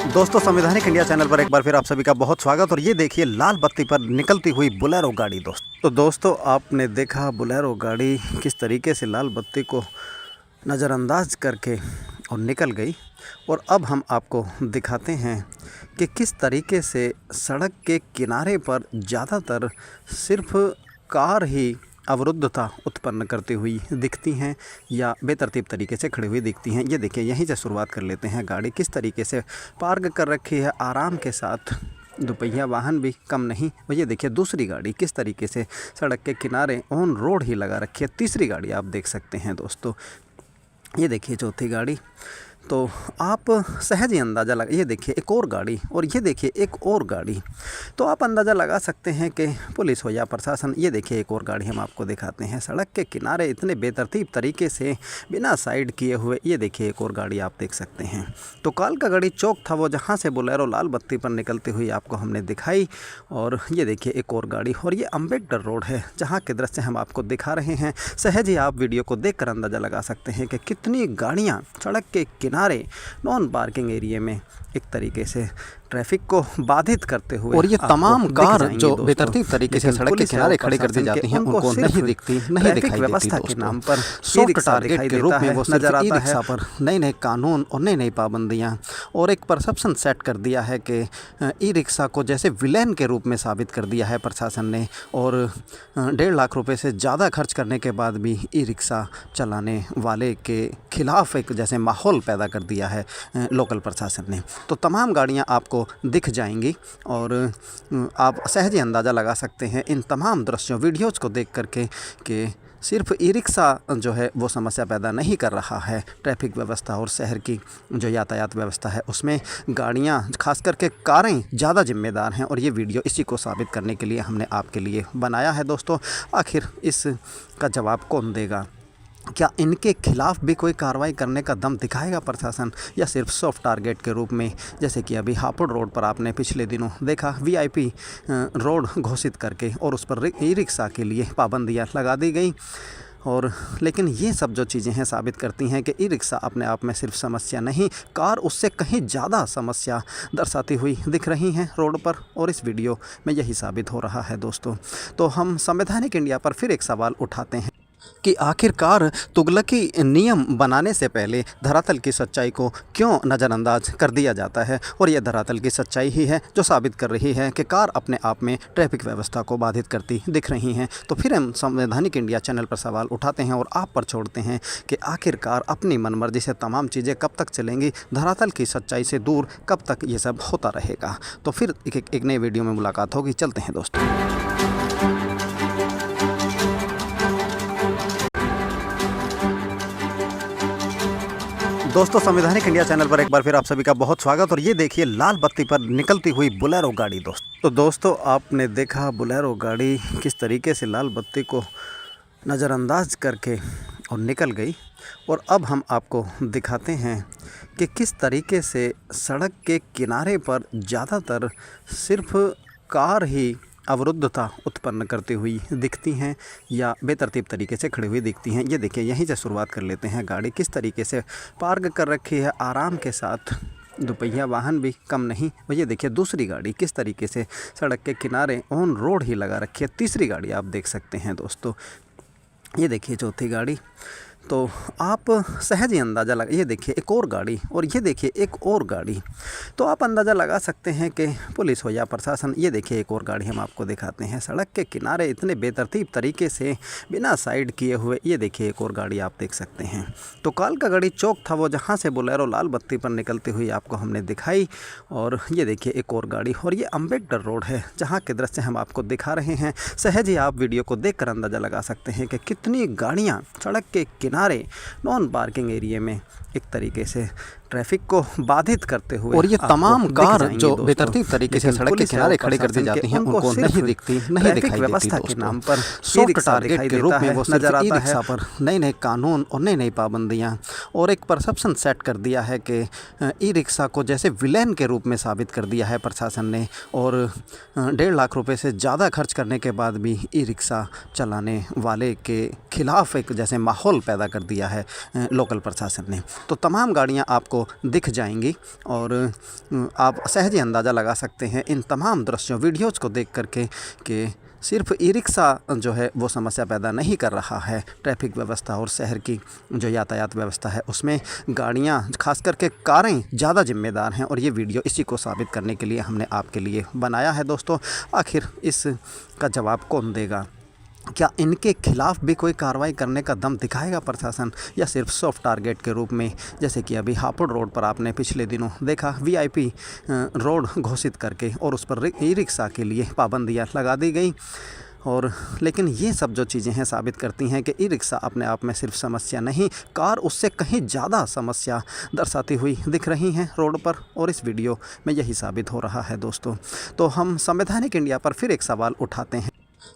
दोस्तों, संवैधानिक इंडिया चैनल पर एक बार फिर आप सभी का बहुत स्वागत। और ये देखिए लाल बत्ती पर निकलती हुई बोलेरो गाड़ी तो दोस्तों आपने देखा बोलेरो गाड़ी किस तरीके से लाल बत्ती को नज़रअंदाज करके और निकल गई। और अब हम आपको दिखाते हैं कि किस तरीके से सड़क के किनारे पर ज़्यादातर सिर्फ कार ही अवरुद्धता उत्पन्न करती हुई दिखती हैं या बेतरतीब तरीके से खड़ी हुई दिखती हैं। ये देखिए, यहीं से शुरुआत कर लेते हैं। गाड़ी किस तरीके से पार्क कर रखी है आराम के साथ, दोपहिया वाहन भी कम नहीं। और ये देखिए दूसरी गाड़ी किस तरीके से सड़क के किनारे ऑन रोड ही लगा रखी है। तीसरी गाड़ी आप देख सकते हैं दोस्तों। ये देखिए चौथी गाड़ी। तो आप सहज ही अंदाज़ा लगा, ये देखिए एक और गाड़ी और ये देखिए एक और गाड़ी, तो आप अंदाज़ा लगा सकते हैं कि पुलिस हो या प्रशासन। ये देखिए एक और गाड़ी हम आपको दिखाते हैं, सड़क के किनारे इतने बेतरतीब तरीके से बिना साइड किए हुए। ये देखिए एक और गाड़ी आप देख सकते हैं। तो कालकागड़ी चौक था वो, जहाँ से बोलेरो लाल बत्ती पर निकलती हुई आपको हमने दिखाई। और ये देखिए एक और गाड़ी और ये अम्बेडकर रोड है जहाँ के दृश्य हम आपको दिखा रहे हैं। सहज ही आप वीडियो को देखकर अंदाज़ा लगा सकते हैं कि कितनी गाड़ियाँ सड़क के किनारे नॉन पार्किंग एरिया में एक तरीके से ट्रैफिक को बाधित करते हुए। और ये तमाम कार जो बेतरतीब तरीके से सड़क के किनारे खड़ी कर दी जाती हैं, उनको नहीं दिखती, नहीं दिखाई व्यवस्था देती के नाम पर सॉफ्ट टारगेट के रूप में वो नजर आता है। पर नए नए कानून और नई नई पाबंदियां और एक परसेप्शन सेट कर दिया है कि ई रिक्शा को जैसे विलेन के रूप में साबित कर दिया है प्रशासन ने। और 1.5 लाख रुपए से ज़्यादा खर्च करने के बाद भी ई रिक्शा चलाने वाले के खिलाफ एक जैसे माहौल पैदा कर दिया है लोकल प्रशासन ने। तो तमाम गाड़ियां आपको दिख जाएंगी और आप सहज ही अंदाज़ा लगा सकते हैं इन तमाम दृश्यों वीडियोज़ को देख करके कि सिर्फ ई रिक्शा जो है वो समस्या पैदा नहीं कर रहा है। ट्रैफिक व्यवस्था और शहर की जो यातायात व्यवस्था है उसमें गाड़ियां, खास करके कारें ज़्यादा जिम्मेदार हैं। और ये वीडियो इसी को साबित करने के लिए हमने आपके लिए बनाया है दोस्तों। आखिर इसका जवाब कौन देगा? क्या इनके खिलाफ भी कोई कार्रवाई करने का दम दिखाएगा प्रशासन, या सिर्फ सॉफ्ट टारगेट के रूप में, जैसे कि अभी हापुड़ रोड पर आपने पिछले दिनों देखा वीआईपी रोड घोषित करके और उस पर ई रिक्शा के लिए पाबंदियां लगा दी गई। और लेकिन ये सब जो चीज़ें हैं साबित करती हैं कि ई रिक्शा अपने आप में सिर्फ समस्या नहीं, कार उससे कहीं ज़्यादा समस्या दर्शाती हुई दिख रही हैं रोड पर, और इस वीडियो में यही साबित हो रहा है दोस्तों। तो हम संवैधानिक इंडिया पर फिर एक सवाल उठाते हैं कि आखिरकार तुगलकी नियम बनाने से पहले धरातल की सच्चाई को क्यों नज़रअंदाज कर दिया जाता है, और यह धरातल की सच्चाई ही है जो साबित कर रही है कि कार अपने आप में ट्रैफिक व्यवस्था को बाधित करती दिख रही हैं। तो फिर हम संवैधानिक इंडिया चैनल पर सवाल उठाते हैं और आप पर छोड़ते हैं कि आखिरकार अपनी मनमर्जी से तमाम चीज़ें कब तक चलेंगी, धरातल की सच्चाई से दूर कब तक ये सब होता रहेगा। तो फिर एक नए वीडियो में मुलाकात होगी। चलते हैं दोस्तों। दोस्तों, संवैधानिक इंडिया चैनल पर एक बार फिर आप सभी का बहुत स्वागत। और ये देखिए लाल बत्ती पर निकलती हुई बोलेरो गाड़ी तो दोस्तों आपने देखा बोलेरो गाड़ी किस तरीके से लाल बत्ती को नज़रअंदाज करके और निकल गई। और अब हम आपको दिखाते हैं कि किस तरीके से सड़क के किनारे पर ज़्यादातर सिर्फ कार ही अवरुद्धता उत्पन्न करती हुई दिखती हैं या बेतरतीब तरीके से खड़ी हुई दिखती हैं। ये देखिए, यहीं से शुरुआत कर लेते हैं। गाड़ी किस तरीके से पार्क कर रखी है आराम के साथ, दोपहिया वाहन भी कम नहीं। और ये देखिए दूसरी गाड़ी किस तरीके से सड़क के किनारे ऑन रोड ही लगा रखी है। तीसरी गाड़ी आप देख सकते हैं दोस्तों। ये देखिए चौथी गाड़ी, तो आप सहज ही अंदाज़ा लगा। ये देखिए एक और गाड़ी, और ये देखिए एक और गाड़ी, तो आप अंदाज़ा लगा सकते हैं कि पुलिस हो या प्रशासन। ये देखिए एक और गाड़ी हम आपको दिखाते हैं सड़क के किनारे इतने बेतरतीब तरीके से बिना साइड किए हुए। ये देखिए एक और गाड़ी आप देख सकते हैं। तो कालकागड़ी चौक था वो, जहाँ से बोलेरो लाल बत्ती पर निकलती हुई आपको हमने दिखाई। और ये देखिए एक और गाड़ी, और ये अम्बेडकर रोड है जहाँ के दृश्य हम आपको दिखा रहे हैं। सहज ही आप वीडियो को देखकर अंदाज़ा लगा सकते हैं कि कितनी गाड़ियाँ सड़क के किनारे नॉन पार्किंग एरिया में एक तरीके से ट्रैफिक को बाधित करते हुए, और ये तमाम कार जो बेतरतीब तरीके से सड़क के किनारे खड़ी कर दी जाती हैं उनको नहीं दिखती, नहीं दिखाई व्यवस्था के नाम पर सॉफ्ट टारगेट के रूप में वो नजर आता है। पर नए नए कानून और नई नई पाबंदियां और एक परसेप्शन सेट कर दिया है कि ई रिक्शा को जैसे विलेन के रूप में साबित कर दिया है प्रशासन ने। और 1.5 लाख रुपए से ज़्यादा खर्च करने के बाद भी ई रिक्शा चलाने वाले के खिलाफ एक जैसे माहौल पैदा कर दिया है लोकल प्रशासन ने। तो तमाम गाड़ियाँ आपको दिख जाएंगी और आप सहज ही अंदाज़ा लगा सकते हैं इन तमाम दृश्यों वीडियोज़ को देख करके कि सिर्फ ई रिक्शा जो है वो समस्या पैदा नहीं कर रहा है ट्रैफिक व्यवस्था और शहर की जो यातायात व्यवस्था है उसमें गाड़ियां, खास करके कारें ज़्यादा जिम्मेदार हैं। और ये वीडियो इसी को साबित करने के लिए हमने आपके लिए बनाया है दोस्तों। आखिर इसका जवाब कौन देगा? क्या इनके खिलाफ भी कोई कार्रवाई करने का दम दिखाएगा प्रशासन, या सिर्फ सॉफ्ट टारगेट के रूप में, जैसे कि अभी हापुड़ रोड पर आपने पिछले दिनों देखा VIP रोड घोषित करके और उस पर ई रिक्शा के लिए पाबंदियां लगा दी गई। और लेकिन ये सब जो चीज़ें हैं साबित करती हैं कि ई रिक्शा अपने आप में सिर्फ समस्या नहीं, कार उससे कहीं ज़्यादा समस्या दर्शाती हुई दिख रही हैं रोड पर, और इस वीडियो में यही साबित हो रहा है दोस्तों। तो हम संवैधानिक इंडिया पर फिर एक सवाल उठाते हैं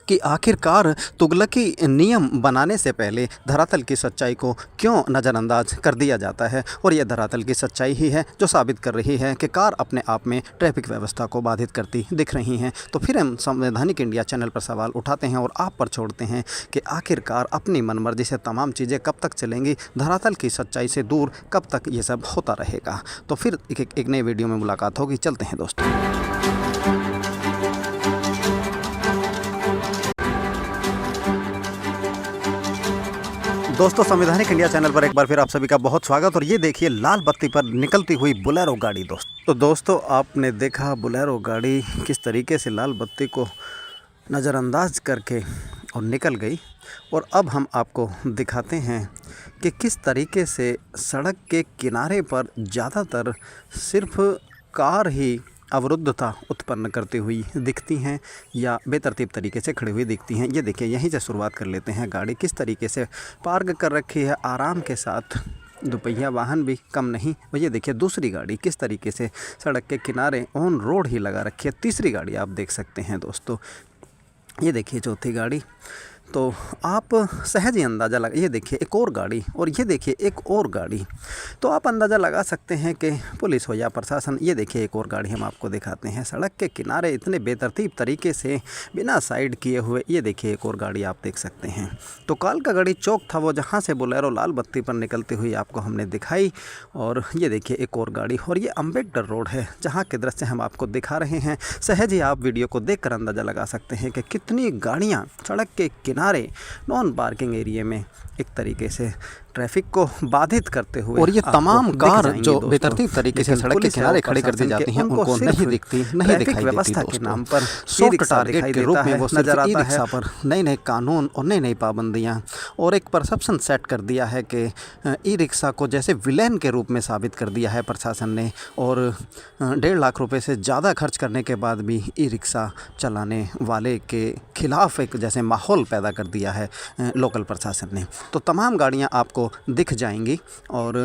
कि आखिरकार तुगलकी नियम बनाने से पहले धरातल की सच्चाई को क्यों नज़रअंदाज कर दिया जाता है, और यह धरातल की सच्चाई ही है जो साबित कर रही है कि कार अपने आप में ट्रैफिक व्यवस्था को बाधित करती दिख रही हैं। तो फिर हम संवैधानिक इंडिया चैनल पर सवाल उठाते हैं और आप पर छोड़ते हैं कि आखिरकार अपनी मनमर्जी से तमाम चीज़ें कब तक चलेंगी, धरातल की सच्चाई से दूर कब तक ये सब होता रहेगा। तो फिर एक नए वीडियो में मुलाकात होगी। चलते हैं दोस्तों। दोस्तों, संवैधानिक इंडिया चैनल पर एक बार फिर आप सभी का बहुत स्वागत। और ये देखिए लाल बत्ती पर निकलती हुई बोलेरो गाड़ी तो दोस्तों आपने देखा बोलेरो गाड़ी किस तरीके से लाल बत्ती को नज़रअंदाज करके और निकल गई। और अब हम आपको दिखाते हैं कि किस तरीके से सड़क के किनारे पर ज़्यादातर सिर्फ कार ही अवरुद्धता उत्पन्न करती हुई दिखती हैं या बेतरतीब तरीके से खड़ी हुई दिखती हैं। ये देखिए, यहीं से शुरुआत कर लेते हैं। गाड़ी किस तरीके से पार्क कर रखी है आराम के साथ, दोपहिया वाहन भी कम नहीं। और ये देखिए दूसरी गाड़ी किस तरीके से सड़क के किनारे ऑन रोड ही लगा रखी है। तीसरी गाड़ी आप देख सकते हैं दोस्तों। ये देखिए चौथी गाड़ी, तो आप सहज ही अंदाज़ा लगा, ये देखिए एक और गाड़ी और ये देखिए एक और गाड़ी, तो आप अंदाज़ा लगा सकते हैं कि पुलिस हो या प्रशासन। ये देखिए एक और गाड़ी हम आपको दिखाते हैं, सड़क के किनारे इतने बेतरतीब तरीके से बिना साइड किए हुए। ये देखिए एक और गाड़ी आप देख सकते हैं। तो कालकागड़ी चौक था वो, जहाँ से बोलेरो लाल बत्ती पर निकलती हुई आपको हमने दिखाई। और ये देखिए एक और गाड़ी और ये अम्बेडकर रोड है जहाँ के दृश्य हम आपको दिखा रहे हैं। सहज ही आप वीडियो को देखकर अंदाज़ा लगा सकते हैं कि कितनी गाड़ियाँ सड़क के किनारे नॉन पार्किंग एरिया में एक तरीके से ट्रैफिक को बाधित करते हुए, और ये तमाम कार जो बेतरतीब तरीके से सड़क के किनारे खड़े कर दी जाती हैं उनको नहीं दिखती, नहीं दिखाई व्यवस्था देती के नाम पर सॉफ्ट टारगेट के रूप में वो नजर आता है। पर नए नए कानून और नई नई पाबंदियां और एक परसेप्शन सेट कर दिया है कि ई रिक्शा को जैसे विलेन के रूप में साबित कर दिया है प्रशासन ने। और 1.5 लाख रुपए से ज़्यादा खर्च करने के बाद भी ई रिक्शा चलाने वाले के खिलाफ एक जैसे माहौल पैदा कर दिया है लोकल प्रशासन ने। तो तमाम गाड़ियां आपको दिख जाएंगी और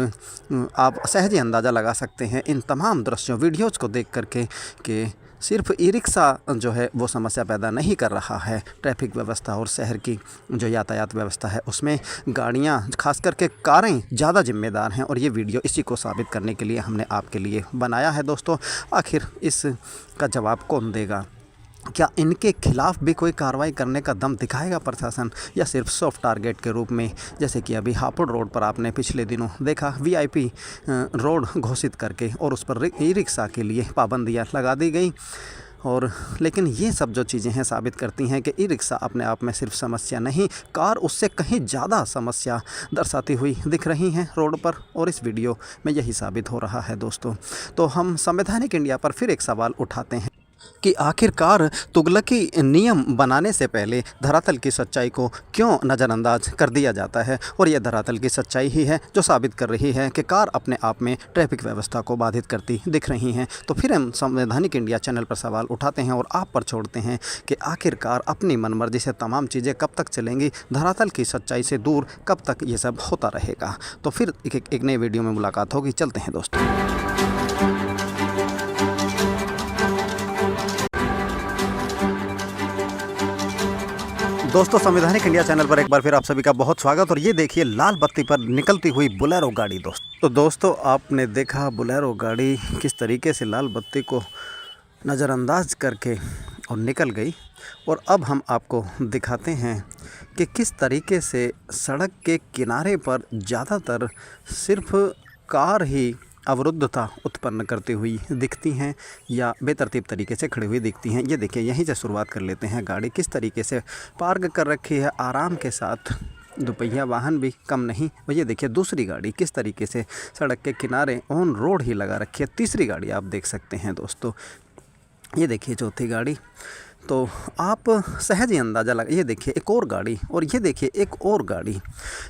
आप सहज ही अंदाज़ा लगा सकते हैं इन तमाम दृश्यों वीडियोज़ को देख करके कि सिर्फ ई रिक्शा जो है वो समस्या पैदा नहीं कर रहा है। ट्रैफिक व्यवस्था और शहर की जो यातायात व्यवस्था है उसमें गाड़ियां, खास करके कारें ज़्यादा जिम्मेदार हैं। और ये वीडियो इसी को साबित करने के लिए हमने आपके लिए बनाया है दोस्तों। आखिर इसका जवाब कौन देगा? क्या इनके खिलाफ भी कोई कार्रवाई करने का दम दिखाएगा प्रशासन, या सिर्फ सॉफ्ट टारगेट के रूप में, जैसे कि अभी हापुड़ रोड पर आपने पिछले दिनों देखा वीआईपी रोड घोषित करके और उस पर ई रिक्शा के लिए पाबंदियां लगा दी गई। और लेकिन ये सब जो चीज़ें हैं साबित करती हैं कि ई रिक्शा अपने आप में सिर्फ समस्या नहीं, कार उससे कहीं ज़्यादा समस्या दर्शाती हुई दिख रही हैं रोड पर। और इस वीडियो में यही साबित हो रहा है दोस्तों। तो हम संवैधानिक इंडिया पर फिर एक सवाल उठाते हैं कि आखिरकार तुगलकी नियम बनाने से पहले धरातल की सच्चाई को क्यों नज़रअंदाज कर दिया जाता है। और यह धरातल की सच्चाई ही है जो साबित कर रही है कि कार अपने आप में ट्रैफिक व्यवस्था को बाधित करती दिख रही हैं। तो फिर हम संवैधानिक इंडिया चैनल पर सवाल उठाते हैं और आप पर छोड़ते हैं कि आखिरकार अपनी मनमर्जी से तमाम चीज़ें कब तक चलेंगी, धरातल की सच्चाई से दूर कब तक ये सब होता रहेगा। तो फिर एक नए वीडियो में मुलाकात होगी। चलते हैं दोस्तों। दोस्तों, संवैधानिक इंडिया चैनल पर एक बार फिर आप सभी का बहुत स्वागत। और ये देखिए लाल बत्ती पर निकलती हुई बोलेरो गाड़ी तो दोस्तों आपने देखा बोलेरो गाड़ी किस तरीके से लाल बत्ती को नज़रअंदाज करके और निकल गई। और अब हम आपको दिखाते हैं कि किस तरीके से सड़क के किनारे पर ज़्यादातर सिर्फ कार ही अवरुद्धता उत्पन्न करती हुई दिखती हैं या बेतरतीब तरीके से खड़ी हुई दिखती हैं। ये देखिए, यहीं से शुरुआत कर लेते हैं। गाड़ी किस तरीके से पार्क कर रखी है आराम के साथ, दोपहिया वाहन भी कम नहीं। और ये देखिए दूसरी गाड़ी किस तरीके से सड़क के किनारे ऑन रोड ही लगा रखी है। तीसरी गाड़ी आप देख सकते हैं दोस्तों। ये देखिए चौथी गाड़ी। तो आप सहज ही अंदाज़ा लगा, ये देखिए एक और गाड़ी और ये देखिए एक और गाड़ी,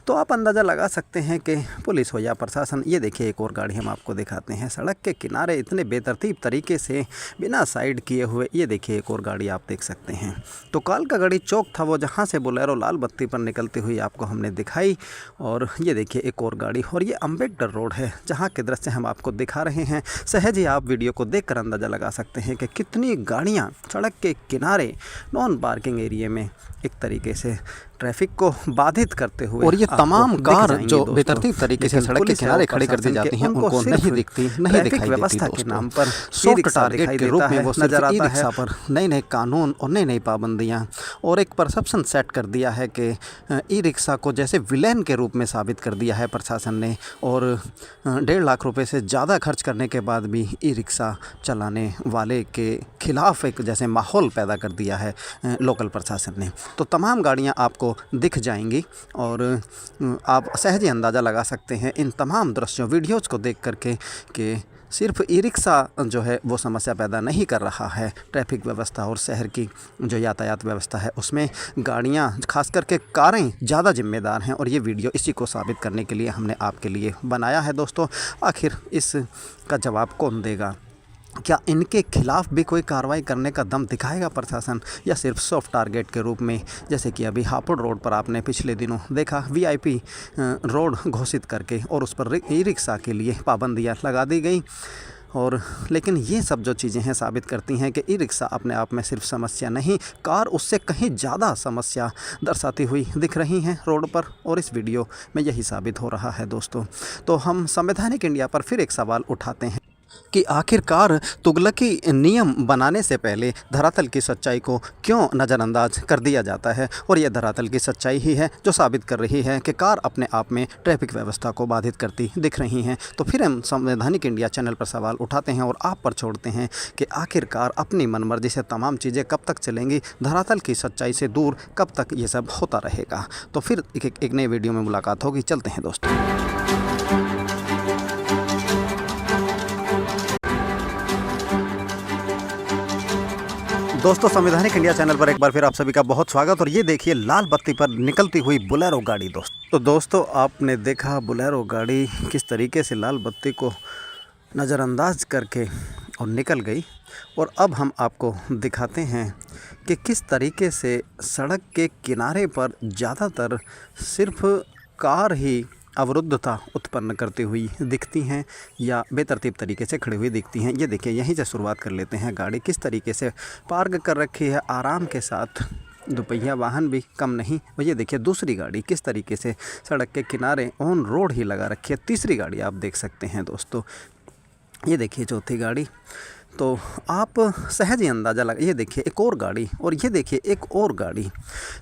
तो आप अंदाज़ा लगा सकते हैं कि पुलिस हो या प्रशासन। ये देखिए एक और गाड़ी हम आपको दिखाते हैं, सड़क के किनारे इतने बेतरतीब तरीके से बिना साइड किए हुए। ये देखिए एक और गाड़ी आप देख सकते हैं। तो कालकागड़ी चौक था वो, जहाँ से बोलेरो लाल बत्ती पर निकलती हुई आपको हमने दिखाई। और ये देखिए एक और गाड़ी और ये अम्बेडकर रोड है जहाँ के दृश्य हम आपको दिखा रहे हैं। सहज ही आप वीडियो को देखकर अंदाज़ा लगा सकते हैं कि कितनी गाड़ियाँ सड़क के किनारे नॉन पार्किंग एरिया में एक तरीके से ट्रैफिक को बाधित करते हुए। और ये तमाम कार जो बेतरतीब तरीके से सड़क के किनारे खड़े कर दी जाती हैं उनको नहीं दिखती, नहीं दिखाई व्यवस्था देती के नाम पर सॉफ्ट टारगेट के रूप में वो नजर आता है। पर नए नए कानून और नई नई पाबंदियां और एक परसेप्शन सेट कर दिया है कि ई रिक्शा को जैसे विलेन के रूप में साबित कर दिया है प्रशासन ने। और 1.5 लाख रुपए से ज़्यादा खर्च करने के बाद भी ई रिक्शा चलाने वाले के खिलाफ एक जैसे माहौल पैदा कर दिया है लोकल प्रशासन ने। तो तमाम गाड़ियां आपको दिख जाएंगी और आप सहज ही अंदाज़ा लगा सकते हैं इन तमाम दृश्यों वीडियोज़ को देख करके कि सिर्फ ई रिक्शा जो है वो समस्या पैदा नहीं कर रहा है। ट्रैफिक व्यवस्था और शहर की जो यातायात व्यवस्था है उसमें गाड़ियां, खास करके कारें ज़्यादा जिम्मेदार हैं। और ये वीडियो इसी को साबित करने के लिए हमने आपके लिए बनाया है दोस्तों। आखिर इसका जवाब कौन देगा? क्या इनके खिलाफ भी कोई कार्रवाई करने का दम दिखाएगा प्रशासन, या सिर्फ सॉफ्ट टारगेट के रूप में, जैसे कि अभी हापुड़ रोड पर आपने पिछले दिनों देखा वीआईपी रोड घोषित करके और उस पर ई रिक्शा के लिए पाबंदियां लगा दी गई। और लेकिन ये सब जो चीज़ें हैं साबित करती हैं कि ई रिक्शा अपने आप में सिर्फ समस्या नहीं, कार उससे कहीं ज़्यादा समस्या दर्शाती हुई दिख रही हैं रोड पर, और इस वीडियो में यही साबित हो रहा है दोस्तों। तो हम संवैधानिक इंडिया पर फिर एक सवाल उठाते हैं कि आखिरकार तुगलकी नियम बनाने से पहले धरातल की सच्चाई को क्यों नज़रअंदाज कर दिया जाता है, और यह धरातल की सच्चाई ही है जो साबित कर रही है कि कार अपने आप में ट्रैफिक व्यवस्था को बाधित करती दिख रही हैं। तो फिर हम संवैधानिक इंडिया चैनल पर सवाल उठाते हैं और आप पर छोड़ते हैं कि आखिरकार अपनी मनमर्जी से तमाम चीज़ें कब तक चलेंगी, धरातल की सच्चाई से दूर कब तक ये सब होता रहेगा। तो फिर एक नए वीडियो में मुलाकात होगी। चलते हैं दोस्तों। दोस्तों, संवैधानिक इंडिया चैनल पर एक बार फिर आप सभी का बहुत स्वागत। और ये देखिए लाल बत्ती पर निकलती हुई बोलेरो गाड़ी तो दोस्तों आपने देखा बोलेरो गाड़ी किस तरीके से लाल बत्ती को नज़रअंदाज करके और निकल गई। और अब हम आपको दिखाते हैं कि किस तरीके से सड़क के किनारे पर ज़्यादातर सिर्फ कार ही अवरुद्धता उत्पन्न करती हुई दिखती हैं या बेतरतीब तरीके से खड़ी हुई दिखती हैं। ये देखिए, यहीं से शुरुआत कर लेते हैं। गाड़ी किस तरीके से पार्क कर रखी है आराम के साथ, दोपहिया वाहन भी कम नहीं। और ये देखिए दूसरी गाड़ी किस तरीके से सड़क के किनारे ऑन रोड ही लगा रखी है। तीसरी गाड़ी आप देख सकते हैं दोस्तों। ये देखिए चौथी गाड़ी, तो आप सहज ही अंदाज़ा लगा। ये देखिए एक और गाड़ी, और ये देखिए एक और गाड़ी,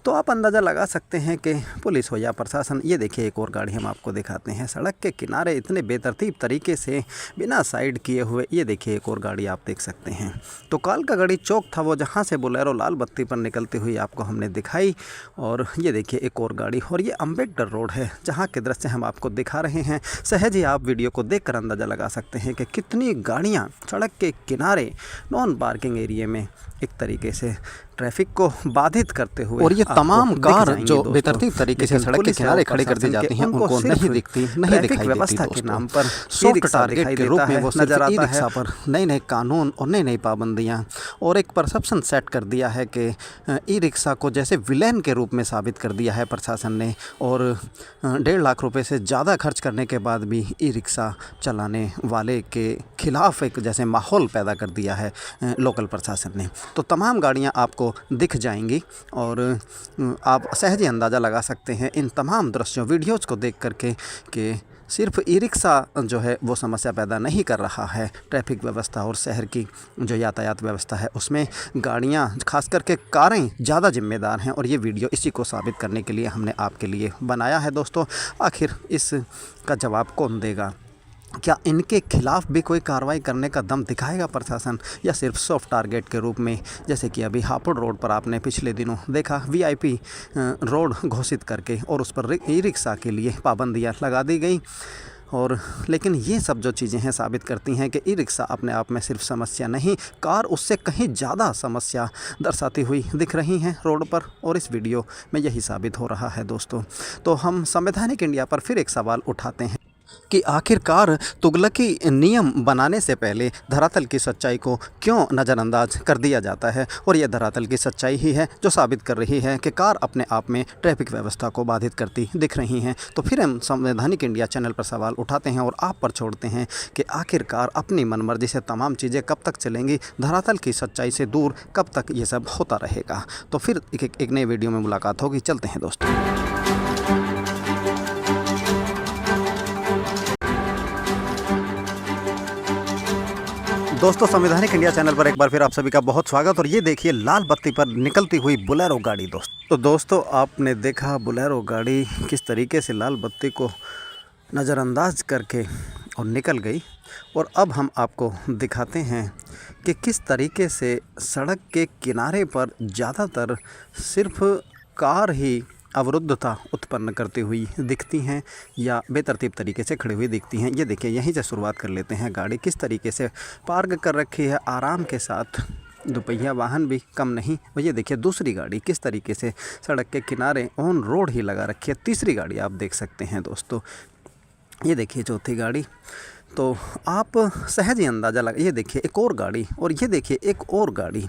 तो आप अंदाज़ा लगा सकते हैं कि पुलिस हो या प्रशासन। ये देखिए एक और गाड़ी हम आपको दिखाते हैं सड़क के किनारे इतने बेतरतीब तरीके से बिना साइड किए हुए। ये देखिए एक और गाड़ी आप देख सकते हैं। तो कालकागड़ी चौक था वो, जहाँ से बोलेरो लाल बत्ती पर निकलती हुई आपको हमने दिखाई। और ये देखिए एक और गाड़ी, और ये अम्बेडकर रोड है जहाँ के दृश्य हम आपको दिखा रहे हैं। सहज ही आप वीडियो को देखकर अंदाज़ा लगा सकते हैं कि कितनी गाड़ियाँ सड़क के किनारे नॉन पार्किंग एरिया में एक तरीके से ट्रैफिक को बाधित करते हुए, और ये तमाम कार जो बेतरतीब तरीके से सड़क के किनारे खड़ी कर दी जाती हैं उनको नहीं दिखती, नहीं दिखाई व्यवस्था के नाम पर सॉफ्ट टारगेट के रूप में वो नजर आता है। पर नए नए कानून और नई नई पाबंदियां और एक परसेप्शन सेट कर दिया है कि ई रिक्शा को जैसे विलेन के रूप में साबित कर दिया है प्रशासन ने। और 1.5 लाख रुपए से ज़्यादा खर्च करने के बाद भी ई रिक्शा चलाने वाले के खिलाफ एक जैसे माहौल पैदा कर दिया है लोकल प्रशासन ने। तो तमाम गाड़ियाँ आपको दिख जाएंगी और आप सहज ही अंदाज़ा लगा सकते हैं इन तमाम दृश्यों वीडियोज़ को देख करके कि सिर्फ ई रिक्शा जो है वो समस्या पैदा नहीं कर रहा है ट्रैफिक व्यवस्था और शहर की जो यातायात व्यवस्था है उसमें गाड़ियां, खास करके कारें ज़्यादा जिम्मेदार हैं। और ये वीडियो इसी को साबित करने के लिए हमने आपके लिए बनाया है दोस्तों। आखिर इसका जवाब कौन देगा? क्या इनके खिलाफ भी कोई कार्रवाई करने का दम दिखाएगा प्रशासन, या सिर्फ सॉफ्ट टारगेट के रूप में, जैसे कि अभी हापुड़ रोड पर आपने पिछले दिनों देखा VIP रोड घोषित करके और उस पर ई रिक्शा के लिए पाबंदियां लगा दी गई। और लेकिन ये सब जो चीज़ें हैं साबित करती हैं कि ई रिक्शा अपने आप में सिर्फ समस्या नहीं, कार उससे कहीं ज़्यादा समस्या दर्शाती हुई दिख रही हैं रोड पर, और इस वीडियो में यही साबित हो रहा है दोस्तों। तो हम संवैधानिक इंडिया पर फिर एक सवाल उठाते हैं कि आखिरकार तुगलकी नियम बनाने से पहले धरातल की सच्चाई को क्यों नज़रअंदाज कर दिया जाता है, और यह धरातल की सच्चाई ही है जो साबित कर रही है कि कार अपने आप में ट्रैफिक व्यवस्था को बाधित करती दिख रही हैं। तो फिर हम संवैधानिक इंडिया चैनल पर सवाल उठाते हैं और आप पर छोड़ते हैं कि आखिरकार अपनी मनमर्जी से तमाम चीज़ें कब तक चलेंगी, धरातल की सच्चाई से दूर कब तक ये सब होता रहेगा। तो फिर एक नए वीडियो में मुलाकात होगी। चलते हैं दोस्तों। दोस्तों, संवैधानिक इंडिया चैनल पर एक बार फिर आप सभी का बहुत स्वागत। और ये देखिए लाल बत्ती पर निकलती हुई बोलेरो गाड़ी तो दोस्तों आपने देखा बोलेरो गाड़ी किस तरीके से लाल बत्ती को नज़रअंदाज करके और निकल गई। और अब हम आपको दिखाते हैं कि किस तरीके से सड़क के किनारे पर ज़्यादातर सिर्फ कार ही अवरुद्धता उत्पन्न करती हुई दिखती हैं या बेतरतीब तरीके से खड़ी हुई दिखती हैं। ये देखिए, यहीं से शुरुआत कर लेते हैं। गाड़ी किस तरीके से पार्क कर रखी है आराम के साथ, दोपहिया वाहन भी कम नहीं। और ये देखिए दूसरी गाड़ी किस तरीके से सड़क के किनारे ऑन रोड ही लगा रखी है। तीसरी गाड़ी आप देख सकते हैं दोस्तों। ये देखिए चौथी गाड़ी, तो आप सहज ही अंदाज़ा लगा, ये देखिए एक और गाड़ी और ये देखिए एक और गाड़ी,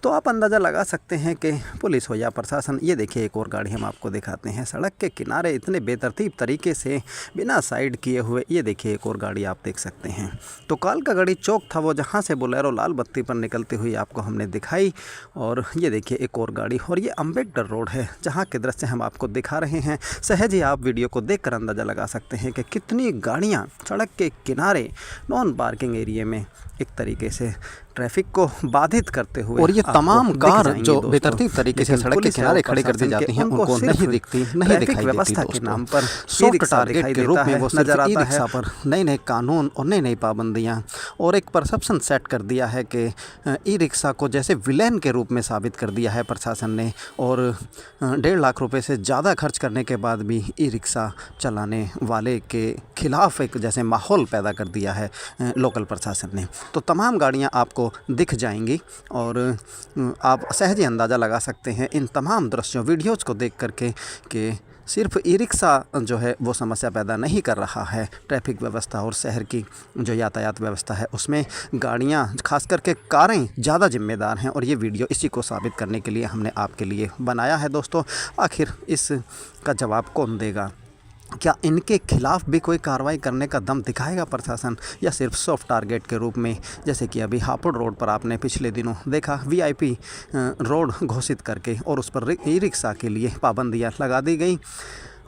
तो आप अंदाज़ा लगा सकते हैं कि पुलिस हो या प्रशासन। ये देखिए एक और गाड़ी हम आपको दिखाते हैं, सड़क के किनारे इतने बेतरतीब तरीके से बिना साइड किए हुए। ये देखिए एक और गाड़ी आप देख सकते हैं। तो कालकागड़ी चौक था वो, जहाँ से बोलेरो लाल बत्ती पर निकलती हुई आपको हमने दिखाई। और ये देखिए एक और गाड़ी और ये अम्बेडकर रोड है जहाँ के दृश्य हम आपको दिखा रहे हैं। सहज ही आप वीडियो को देखकर अंदाज़ा लगा सकते हैं कि कितनी गाड़ियाँ सड़क के किनारे नॉन पार्किंग एरिया में एक तरीके से ट्रैफिक को बाधित करते हुए, और ये तमाम कार जो बेतरतीब तरीके से सड़क के किनारे खड़े कर दी जाती हैं उनको नहीं दिखती, नहीं दिखाई व्यवस्था देती के नाम पर सॉफ्ट टारगेट के रूप में वो नजर आता है। पर नए नए कानून और नई नई पाबंदियां और एक परसेप्शन सेट कर दिया है कि ई रिक्शा को जैसे विलेन के रूप में साबित कर दिया है प्रशासन ने। और 1.5 लाख रुपए से ज़्यादा खर्च करने के बाद भी ई रिक्शा चलाने वाले के खिलाफ एक जैसे माहौल पैदा कर दिया है लोकल प्रशासन ने। तो तमाम गाड़ियां आपको दिख जाएंगी और आप सहज ही अंदाज़ा लगा सकते हैं इन तमाम दृश्यों वीडियोज़ को देख करके कि सिर्फ ई रिक्शा जो है वो समस्या पैदा नहीं कर रहा है। ट्रैफिक व्यवस्था और शहर की जो यातायात व्यवस्था है उसमें गाड़ियां, खास करके कारें ज़्यादा जिम्मेदार हैं। और ये वीडियो इसी को साबित करने के लिए हमने आपके लिए बनाया है दोस्तों। आखिर इसका जवाब कौन देगा? क्या इनके खिलाफ भी कोई कार्रवाई करने का दम दिखाएगा प्रशासन, या सिर्फ सॉफ्ट टारगेट के रूप में, जैसे कि अभी हापुड़ रोड पर आपने पिछले दिनों देखा VIP रोड घोषित करके और उस पर ई रिक्शा के लिए पाबंदियां लगा दी गई।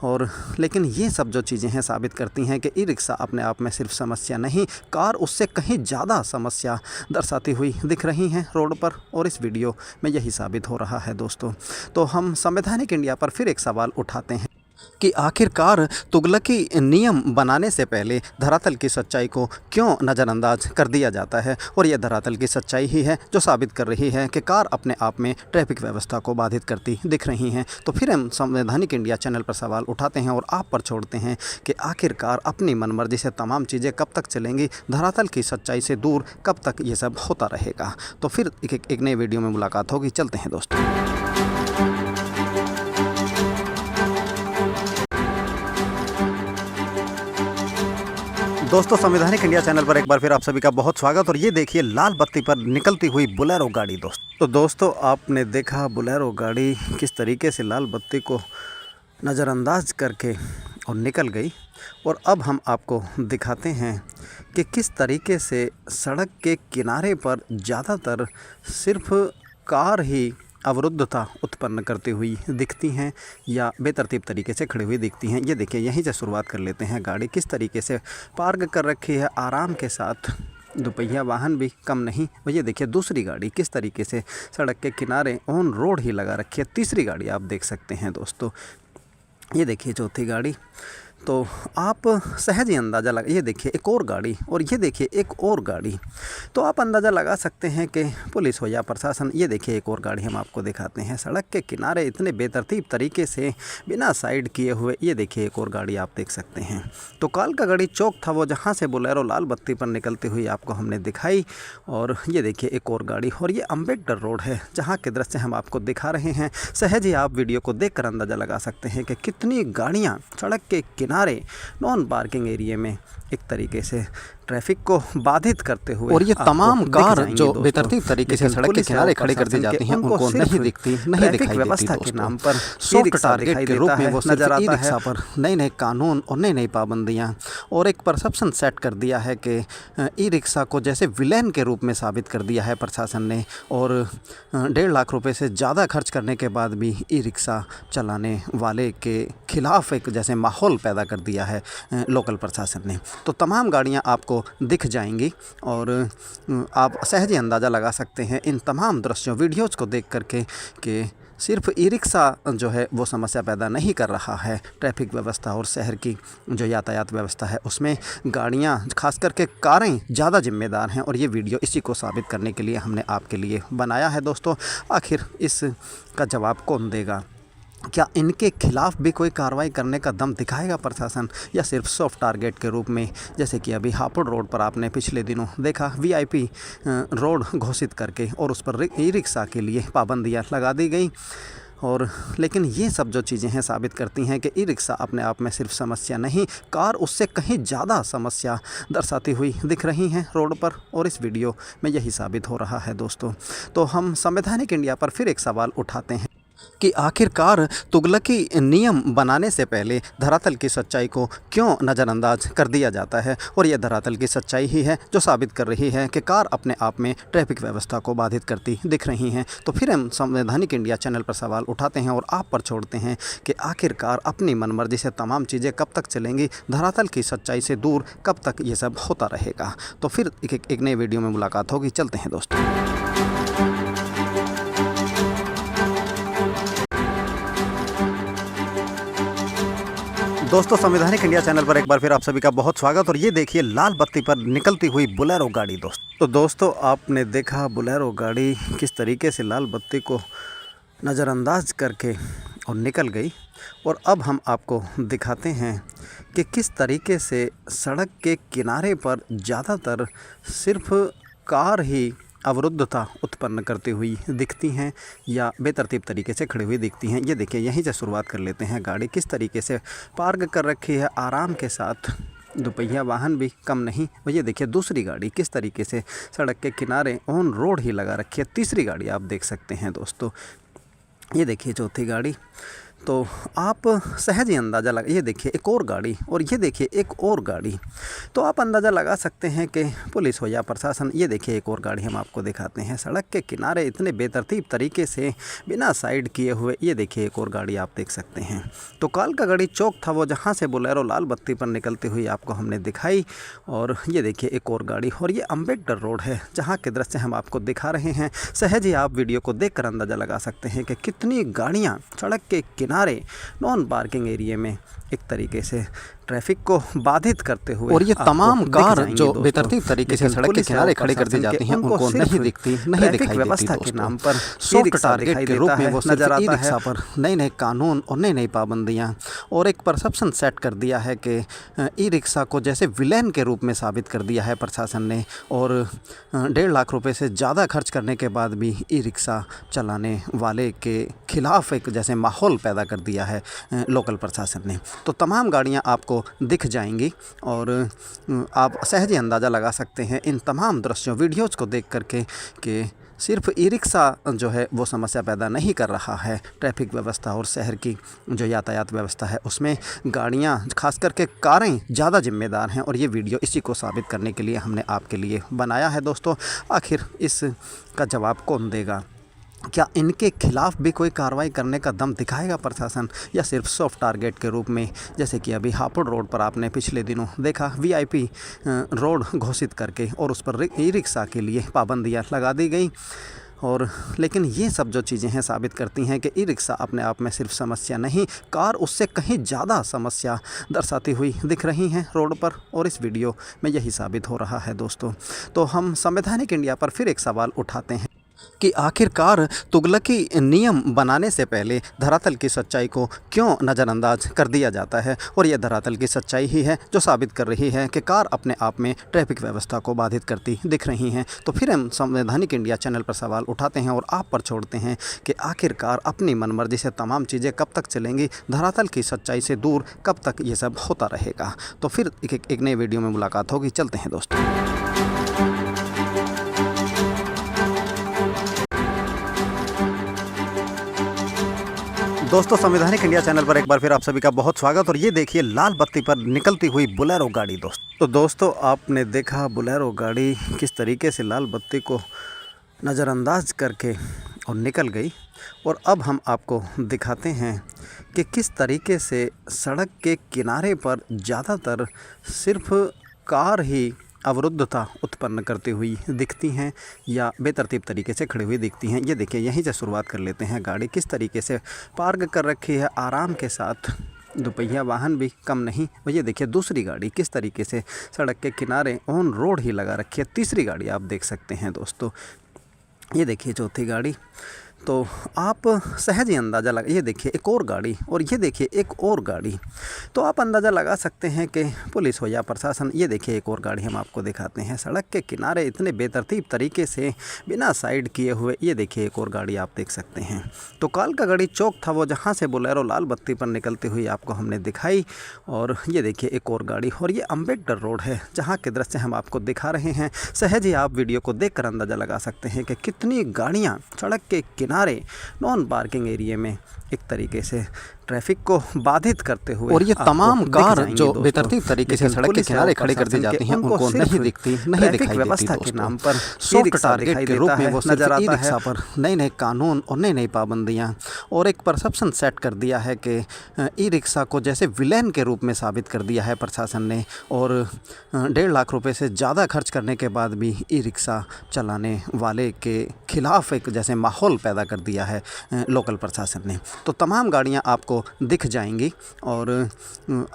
और लेकिन ये सब जो चीज़ें हैं साबित करती हैं कि ई रिक्शा अपने आप में सिर्फ समस्या नहीं, कार उससे कहीं ज़्यादा समस्या दर्शाती हुई दिख रही हैं रोड पर। और इस वीडियो में यही साबित हो रहा है दोस्तों। तो हम संवैधानिक इंडिया पर फिर एक सवाल उठाते हैं कि आखिरकार तुगलकी नियम बनाने से पहले धरातल की सच्चाई को क्यों नज़रअंदाज कर दिया जाता है। और यह धरातल की सच्चाई ही है जो साबित कर रही है कि कार अपने आप में ट्रैफिक व्यवस्था को बाधित करती दिख रही हैं। तो फिर हम संवैधानिक इंडिया चैनल पर सवाल उठाते हैं और आप पर छोड़ते हैं कि आखिरकार अपनी मनमर्जी से तमाम चीज़ें कब तक चलेंगी, धरातल की सच्चाई से दूर कब तक ये सब होता रहेगा। तो फिर एक नए वीडियो में मुलाकात होगी। चलते हैं दोस्तों। दोस्तों, संवैधानिक इंडिया चैनल पर एक बार फिर आप सभी का बहुत स्वागत। और ये देखिए लाल बत्ती पर निकलती हुई बोलेरो गाड़ी तो दोस्तों आपने देखा बोलेरो गाड़ी किस तरीके से लाल बत्ती को नज़रअंदाज करके और निकल गई। और अब हम आपको दिखाते हैं कि किस तरीके से सड़क के किनारे पर ज़्यादातर सिर्फ कार ही अवरुद्धता उत्पन्न करती हुई दिखती हैं या बेतरतीब तरीके से खड़ी हुई दिखती हैं। ये देखिए, यहीं से शुरुआत कर लेते हैं। गाड़ी किस तरीके से पार्क कर रखी है आराम के साथ, दोपहिया वाहन भी कम नहीं। और ये देखिए दूसरी गाड़ी किस तरीके से सड़क के किनारे ऑन रोड ही लगा रखी है। तीसरी गाड़ी आप देख सकते हैं दोस्तों। ये देखिए चौथी गाड़ी। तो आप सहज ही अंदाज़ा लगा, ये देखिए एक और गाड़ी और ये देखिए एक और गाड़ी, तो आप अंदाज़ा लगा सकते हैं कि पुलिस हो या प्रशासन। ये देखिए एक और गाड़ी हम आपको दिखाते हैं, सड़क के किनारे इतने बेतरतीब तरीके से बिना साइड किए हुए। ये देखिए एक और गाड़ी आप देख सकते हैं। तो कालकागड़ी चौक था वो, जहाँ से बोलेरो लाल बत्ती पर निकलती हुई आपको हमने दिखाई। और ये देखिए एक और गाड़ी और ये अम्बेडकर रोड है जहाँ के दृश्य हम आपको दिखा रहे हैं। सहज ही आप वीडियो को देखकर अंदाज़ा लगा सकते हैं कि कितनी गाड़ियाँ सड़क के किनारे नॉन पार्किंग एरिया में एक तरीके से ट्रैफिक को बाधित करते हुए। और ये तमाम कार जो बेतरतीब तरीके से सड़क के किनारे खड़े कर दी जाती हैं उनको नहीं दिखती, नहीं दिखाई व्यवस्था देती के नाम पर सॉफ्ट टारगेट के रूप में वो नजर आता है। पर नए नए कानून और नई नई पाबंदियां और एक परसेप्शन सेट कर दिया है कि ई रिक्शा को जैसे विलेन के रूप में साबित कर दिया है प्रशासन ने। और 1.5 लाख रुपए से ज़्यादा खर्च करने के बाद भी ई रिक्शा चलाने वाले के खिलाफ एक जैसे माहौल पैदा कर दिया है लोकल प्रशासन ने। तो तमाम गाड़ियां आपको दिख जाएंगी और आप सहज ही अंदाज़ा लगा सकते हैं इन तमाम दृश्यों वीडियोज़ को देख करके कि सिर्फ ई रिक्शा जो है वो समस्या पैदा नहीं कर रहा है। ट्रैफिक व्यवस्था और शहर की जो यातायात व्यवस्था है उसमें गाड़ियां, खास करके कारें ज़्यादा जिम्मेदार हैं। और ये वीडियो इसी को साबित करने के लिए हमने आपके लिए बनाया है दोस्तों। आखिर इसका जवाब कौन देगा? क्या इनके खिलाफ भी कोई कार्रवाई करने का दम दिखाएगा प्रशासन, या सिर्फ सॉफ्ट टारगेट के रूप में, जैसे कि अभी हापुड़ रोड पर आपने पिछले दिनों देखा VIP रोड घोषित करके और उस पर ई रिक्शा के लिए पाबंदियां लगा दी गई। और लेकिन ये सब जो चीज़ें हैं साबित करती हैं कि ई रिक्शा अपने आप में सिर्फ समस्या नहीं, कार उससे कहीं ज़्यादा समस्या दर्शाती हुई दिख रही हैं रोड पर, और इस वीडियो में यही साबित हो रहा है दोस्तों। तो हम संवैधानिक इंडिया पर फिर एक सवाल उठाते हैं कि आखिरकार तुगलकी नियम बनाने से पहले धरातल की सच्चाई को क्यों नज़रअंदाज कर दिया जाता है, और यह धरातल की सच्चाई ही है जो साबित कर रही है कि कार अपने आप में ट्रैफिक व्यवस्था को बाधित करती दिख रही हैं। तो फिर हम संवैधानिक इंडिया चैनल पर सवाल उठाते हैं और आप पर छोड़ते हैं कि आखिरकार अपनी मनमर्जी से तमाम चीज़ें कब तक चलेंगी, धरातल की सच्चाई से दूर कब तक ये सब होता रहेगा। तो फिर एक नए वीडियो में मुलाकात होगी। चलते हैं दोस्तों। दोस्तों, संवैधानिक इंडिया चैनल पर एक बार फिर आप सभी का बहुत स्वागत। और ये देखिए लाल बत्ती पर निकलती हुई बोलेरो गाड़ी तो दोस्तों आपने देखा बोलेरो गाड़ी किस तरीके से लाल बत्ती को नज़रअंदाज करके और निकल गई। और अब हम आपको दिखाते हैं कि किस तरीके से सड़क के किनारे पर ज़्यादातर सिर्फ कार ही अवरुद्धता उत्पन्न करती हुई दिखती हैं या बेतरतीब तरीके से खड़ी हुई दिखती हैं। ये देखिए, यहीं से शुरुआत कर लेते हैं। गाड़ी किस तरीके से पार्क कर रखी है आराम के साथ, दोपहिया वाहन भी कम नहीं। और ये देखिए दूसरी गाड़ी किस तरीके से सड़क के किनारे ऑन रोड ही लगा रखी है। तीसरी गाड़ी आप देख सकते हैं दोस्तों। ये देखिए चौथी गाड़ी, तो आप सहज ही अंदाज़ा लगा। ये देखिए एक और गाड़ी, और ये देखिए एक और गाड़ी, तो आप अंदाज़ा लगा सकते हैं कि पुलिस हो या प्रशासन। ये देखिए एक और गाड़ी हम आपको दिखाते हैं सड़क के किनारे इतने बेतरतीब तरीके से बिना साइड किए हुए। ये देखिए एक और गाड़ी आप देख सकते हैं। तो कालकागड़ी चौक था वो, जहाँ से बोलेरो लाल बत्ती पर निकलती हुई आपको हमने दिखाई। और ये देखिए एक और गाड़ी, और ये अम्बेडकर रोड है जहाँ के दृश्य हम आपको दिखा रहे हैं। सहज ही आप वीडियो को देखकर अंदाज़ा लगा सकते हैं कि कितनी गाड़ियाँ सड़क के किनारे नॉन पार्किंग एरिया में एक तरीके से ट्रैफिक को बाधित करते हुए, और ये तमाम कार जो बेतरतीब तरीके से सड़क के किनारे खड़ी कर दी जाती हैं उनको नहीं दिखती, नहीं दिखाई व्यवस्था के नाम पर सॉफ्ट टारगेट के रूप में वो नजर आता है। पर नए नए कानून और नई नई पाबंदियां और एक परसेप्शन सेट कर दिया है कि ई रिक्शा को जैसे विलेन के रूप में साबित कर दिया है प्रशासन ने। और 1.5 लाख रुपए से ज़्यादा खर्च करने के बाद भी ई रिक्शा चलाने वाले के खिलाफ एक जैसे माहौल पैदा कर दिया है लोकल प्रशासन ने। तो तमाम गाड़ियां आपको दिख जाएंगी और आप सहज ही अंदाज़ा लगा सकते हैं इन तमाम दृश्यों वीडियोज़ को देख करके कि सिर्फ ई रिक्शा जो है वो समस्या पैदा नहीं कर रहा है ट्रैफिक व्यवस्था और शहर की जो यातायात व्यवस्था है उसमें गाड़ियां, खास करके कारें ज़्यादा जिम्मेदार हैं। और ये वीडियो इसी को साबित करने के लिए हमने आपके लिए बनाया है दोस्तों। आखिर इसका जवाब कौन देगा? क्या इनके खिलाफ भी कोई कार्रवाई करने का दम दिखाएगा प्रशासन, या सिर्फ सॉफ्ट टारगेट के रूप में, जैसे कि अभी हापुड़ रोड पर आपने पिछले दिनों देखा VIP रोड घोषित करके और उस पर ई रिक्शा के लिए पाबंदियां लगा दी गई। और लेकिन ये सब जो चीज़ें हैं साबित करती हैं कि ई रिक्शा अपने आप में सिर्फ समस्या नहीं, कार उससे कहीं ज़्यादा समस्या दर्शाती हुई दिख रही हैं रोड पर, और इस वीडियो में यही साबित हो रहा है दोस्तों। तो हम संवैधानिक इंडिया पर फिर एक सवाल उठाते हैं कि आखिरकार तुगलकी नियम बनाने से पहले धरातल की सच्चाई को क्यों नज़रअंदाज कर दिया जाता है, और यह धरातल की सच्चाई ही है जो साबित कर रही है कि कार अपने आप में ट्रैफिक व्यवस्था को बाधित करती दिख रही हैं। तो फिर हम संवैधानिक इंडिया चैनल पर सवाल उठाते हैं और आप पर छोड़ते हैं कि आखिरकार अपनी मनमर्जी से तमाम चीज़ें कब तक चलेंगी, धरातल की सच्चाई से दूर कब तक ये सब होता रहेगा। तो फिर एक नए वीडियो में मुलाकात होगी। चलते हैं दोस्तों। दोस्तों, संवैधानिक इंडिया चैनल पर एक बार फिर आप सभी का बहुत स्वागत। और ये देखिए लाल बत्ती पर निकलती हुई बोलेरो गाड़ी तो दोस्तों आपने देखा बोलेरो गाड़ी किस तरीके से लाल बत्ती को नज़रअंदाज करके और निकल गई। और अब हम आपको दिखाते हैं कि किस तरीके से सड़क के किनारे पर ज़्यादातर सिर्फ कार ही अवरुद्धता उत्पन्न करती हुई दिखती हैं या बेतरतीब तरीके से खड़ी हुई दिखती हैं। ये देखिए, यहीं से शुरुआत कर लेते हैं। गाड़ी किस तरीके से पार्क कर रखी है आराम के साथ, दोपहिया वाहन भी कम नहीं। और ये देखिए दूसरी गाड़ी किस तरीके से सड़क के किनारे ऑन रोड ही लगा रखी है। तीसरी गाड़ी आप देख सकते हैं दोस्तों। ये देखिए चौथी गाड़ी, तो आप सहज ही अंदाज़ा लगा, ये देखिए एक और गाड़ी और ये देखिए एक और गाड़ी, तो आप अंदाज़ा लगा सकते हैं कि पुलिस हो या प्रशासन। ये देखिए एक और गाड़ी हम आपको दिखाते हैं, सड़क के किनारे इतने बेतरतीब तरीके से बिना साइड किए हुए। ये देखिए एक और गाड़ी आप देख सकते हैं। तो कालकागड़ी चौक था वो, जहाँ से बोलेरो लाल बत्ती पर निकलती हुई आपको हमने दिखाई। और ये देखिए एक और गाड़ी और ये अम्बेडकर रोड है जहाँ के दृश्य हम आपको दिखा रहे हैं। सहज ही आप वीडियो को देखकर अंदाज़ा लगा सकते हैं कि कितनी गाड़ियाँ सड़क के किनारे नॉन पार्किंग एरिया में एक तरीके से ट्रैफिक को बाधित करते हुए, और ये तमाम कार जो बेतरतीब तरीके से सड़क के किनारे खड़े कर दी जाती हैं उनको नहीं दिखती, नहीं दिखाई व्यवस्था देती के नाम पर सॉफ्ट टारगेट के रूप में वो नजर आता है। पर नए नए कानून और नई नई पाबंदियां और एक परसेप्शन सेट कर दिया है कि ई रिक्शा को जैसे विलेन के रूप में साबित कर दिया है प्रशासन ने। और 1.5 लाख रुपए से ज़्यादा खर्च करने के बाद भी ई रिक्शा चलाने वाले के खिलाफ एक जैसे माहौल पैदा कर दिया है लोकल प्रशासन ने। तो तमाम गाड़ियां आपको दिख जाएंगी और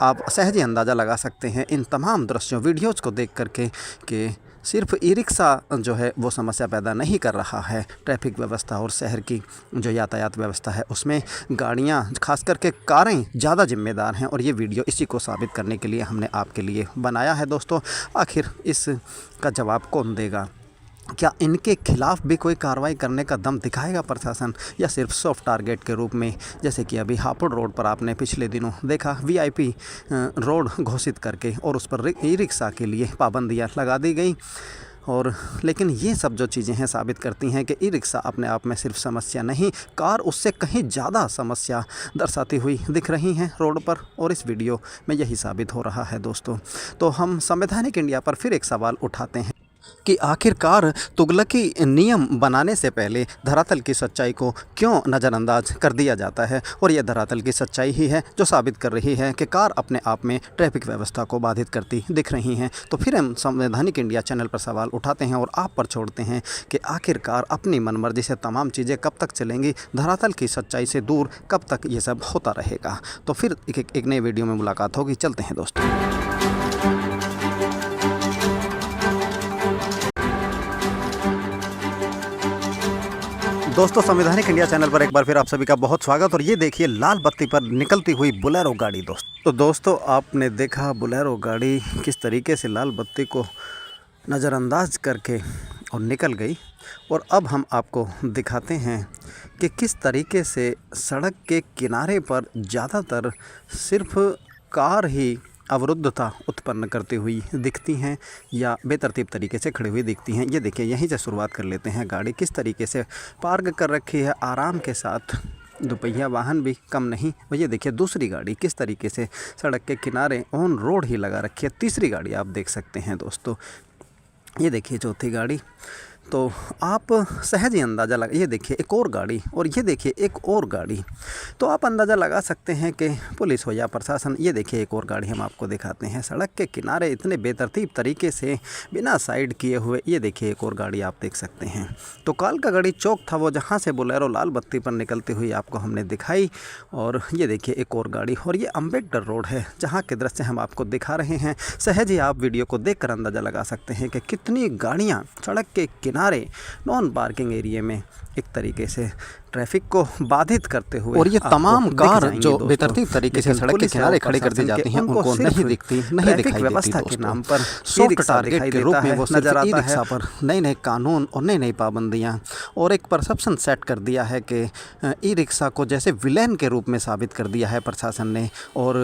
आप सहज ही अंदाज़ा लगा सकते हैं इन तमाम दृश्यों वीडियोज़ को देख करके कि सिर्फ ई रिक्शा जो है वो समस्या पैदा नहीं कर रहा है। ट्रैफिक व्यवस्था और शहर की जो यातायात व्यवस्था है उसमें गाड़ियां, खास करके कारें ज़्यादा जिम्मेदार हैं। और ये वीडियो इसी को साबित करने के लिए हमने आपके लिए बनाया है दोस्तों। आखिर इसका जवाब कौन देगा? क्या इनके खिलाफ भी कोई कार्रवाई करने का दम दिखाएगा प्रशासन, या सिर्फ सॉफ्ट टारगेट के रूप में, जैसे कि अभी हापुड़ रोड पर आपने पिछले दिनों देखा वीआईपी रोड घोषित करके और उस पर ई रिक्शा के लिए पाबंदियां लगा दी गई। और लेकिन ये सब जो चीज़ें हैं साबित करती हैं कि ई रिक्शा अपने आप में सिर्फ समस्या नहीं, कार उससे कहीं ज़्यादा समस्या दर्शाती हुई दिख रही हैं रोड पर। और इस वीडियो में यही साबित हो रहा है दोस्तों। तो हम संवैधानिक इंडिया पर फिर एक सवाल उठाते हैं कि आखिरकार तुगलकी नियम बनाने से पहले धरातल की सच्चाई को क्यों नज़रअंदाज कर दिया जाता है। और यह धरातल की सच्चाई ही है जो साबित कर रही है कि कार अपने आप में ट्रैफिक व्यवस्था को बाधित करती दिख रही हैं। तो फिर हम संवैधानिक इंडिया चैनल पर सवाल उठाते हैं और आप पर छोड़ते हैं कि आखिरकार अपनी मनमर्जी से तमाम चीज़ें कब तक चलेंगी, धरातल की सच्चाई से दूर कब तक ये सब होता रहेगा। तो फिर एक नए वीडियो में मुलाकात होगी। चलते हैं दोस्तों। दोस्तों, संवैधानिक इंडिया चैनल पर एक बार फिर आप सभी का बहुत स्वागत। और ये देखिए लाल बत्ती पर निकलती हुई बोलेरो गाड़ी तो दोस्तों आपने देखा बोलेरो गाड़ी किस तरीके से लाल बत्ती को नज़रअंदाज करके और निकल गई। और अब हम आपको दिखाते हैं कि किस तरीके से सड़क के किनारे पर ज़्यादातर सिर्फ कार ही अवरुद्धता उत्पन्न करती हुई दिखती हैं या बेतरतीब तरीके से खड़ी हुई दिखती हैं। ये देखिए, यहीं से शुरुआत कर लेते हैं। गाड़ी किस तरीके से पार्क कर रखी है आराम के साथ, दोपहिया वाहन भी कम नहीं। और ये देखिए दूसरी गाड़ी किस तरीके से सड़क के किनारे ऑन रोड ही लगा रखी है। तीसरी गाड़ी आप देख सकते हैं दोस्तों। ये देखिए चौथी गाड़ी। तो आप सहज ही अंदाज़ा लगा, ये देखिए एक और गाड़ी और ये देखिए एक और गाड़ी, तो आप अंदाज़ा लगा सकते हैं कि पुलिस हो या प्रशासन। ये देखिए एक और गाड़ी हम आपको दिखाते हैं, सड़क के किनारे इतने बेतरतीब तरीके से बिना साइड किए हुए। ये देखिए एक और गाड़ी आप देख सकते हैं। तो कालकागड़ी चौक था वो, जहाँ से बोलेरो लाल बत्ती पर निकलती हुई आपको हमने दिखाई। और ये देखिए एक और गाड़ी और ये अम्बेडकर रोड है जहाँ के दृश्य हम आपको दिखा रहे हैं। सहज ही आप वीडियो को देखकर अंदाज़ा लगा सकते हैं कि कितनी गाड़ियाँ सड़क के किनारे नॉन पार्किंग एरिया में एक तरीके से ट्रैफिक को बाधित करते हुए। और ये तमाम कार जो बेतरतीब तरीके से सड़क के किनारे खड़े कर दी जाती हैं उनको नहीं दिखती, नहीं दिखाई व्यवस्था के नाम पर सॉफ्ट टारगेट के रूप में वो नजर आता है। पर नए नए कानून और नई नई पाबंदियां और एक परसेप्शन सेट कर दिया है कि ई रिक्शा को जैसे विलेन के रूप में साबित कर दिया है प्रशासन ने। और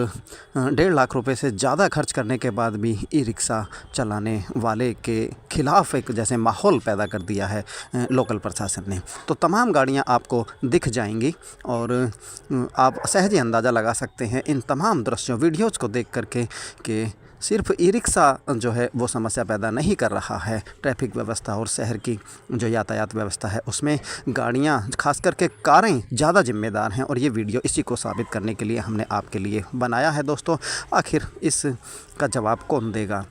1.5 लाख रुपए से ज़्यादा खर्च करने के बाद भी ई रिक्शा चलाने वाले के खिलाफ एक जैसे माहौल पैदा कर दिया है लोकल प्रशासन ने। तो तमाम गाड़ियां आपको दिख जाएंगी और आप सहज ही अंदाज़ा लगा सकते हैं इन तमाम दृश्यों वीडियोज़ को देख करके कि सिर्फ ई रिक्शा जो है वो समस्या पैदा नहीं कर रहा है। ट्रैफिक व्यवस्था और शहर की जो यातायात व्यवस्था है उसमें गाड़ियां, खास करके कारें ज़्यादा जिम्मेदार हैं। और ये वीडियो इसी को साबित करने के लिए हमने आपके लिए बनाया है दोस्तों। आखिर इसका जवाब कौन देगा?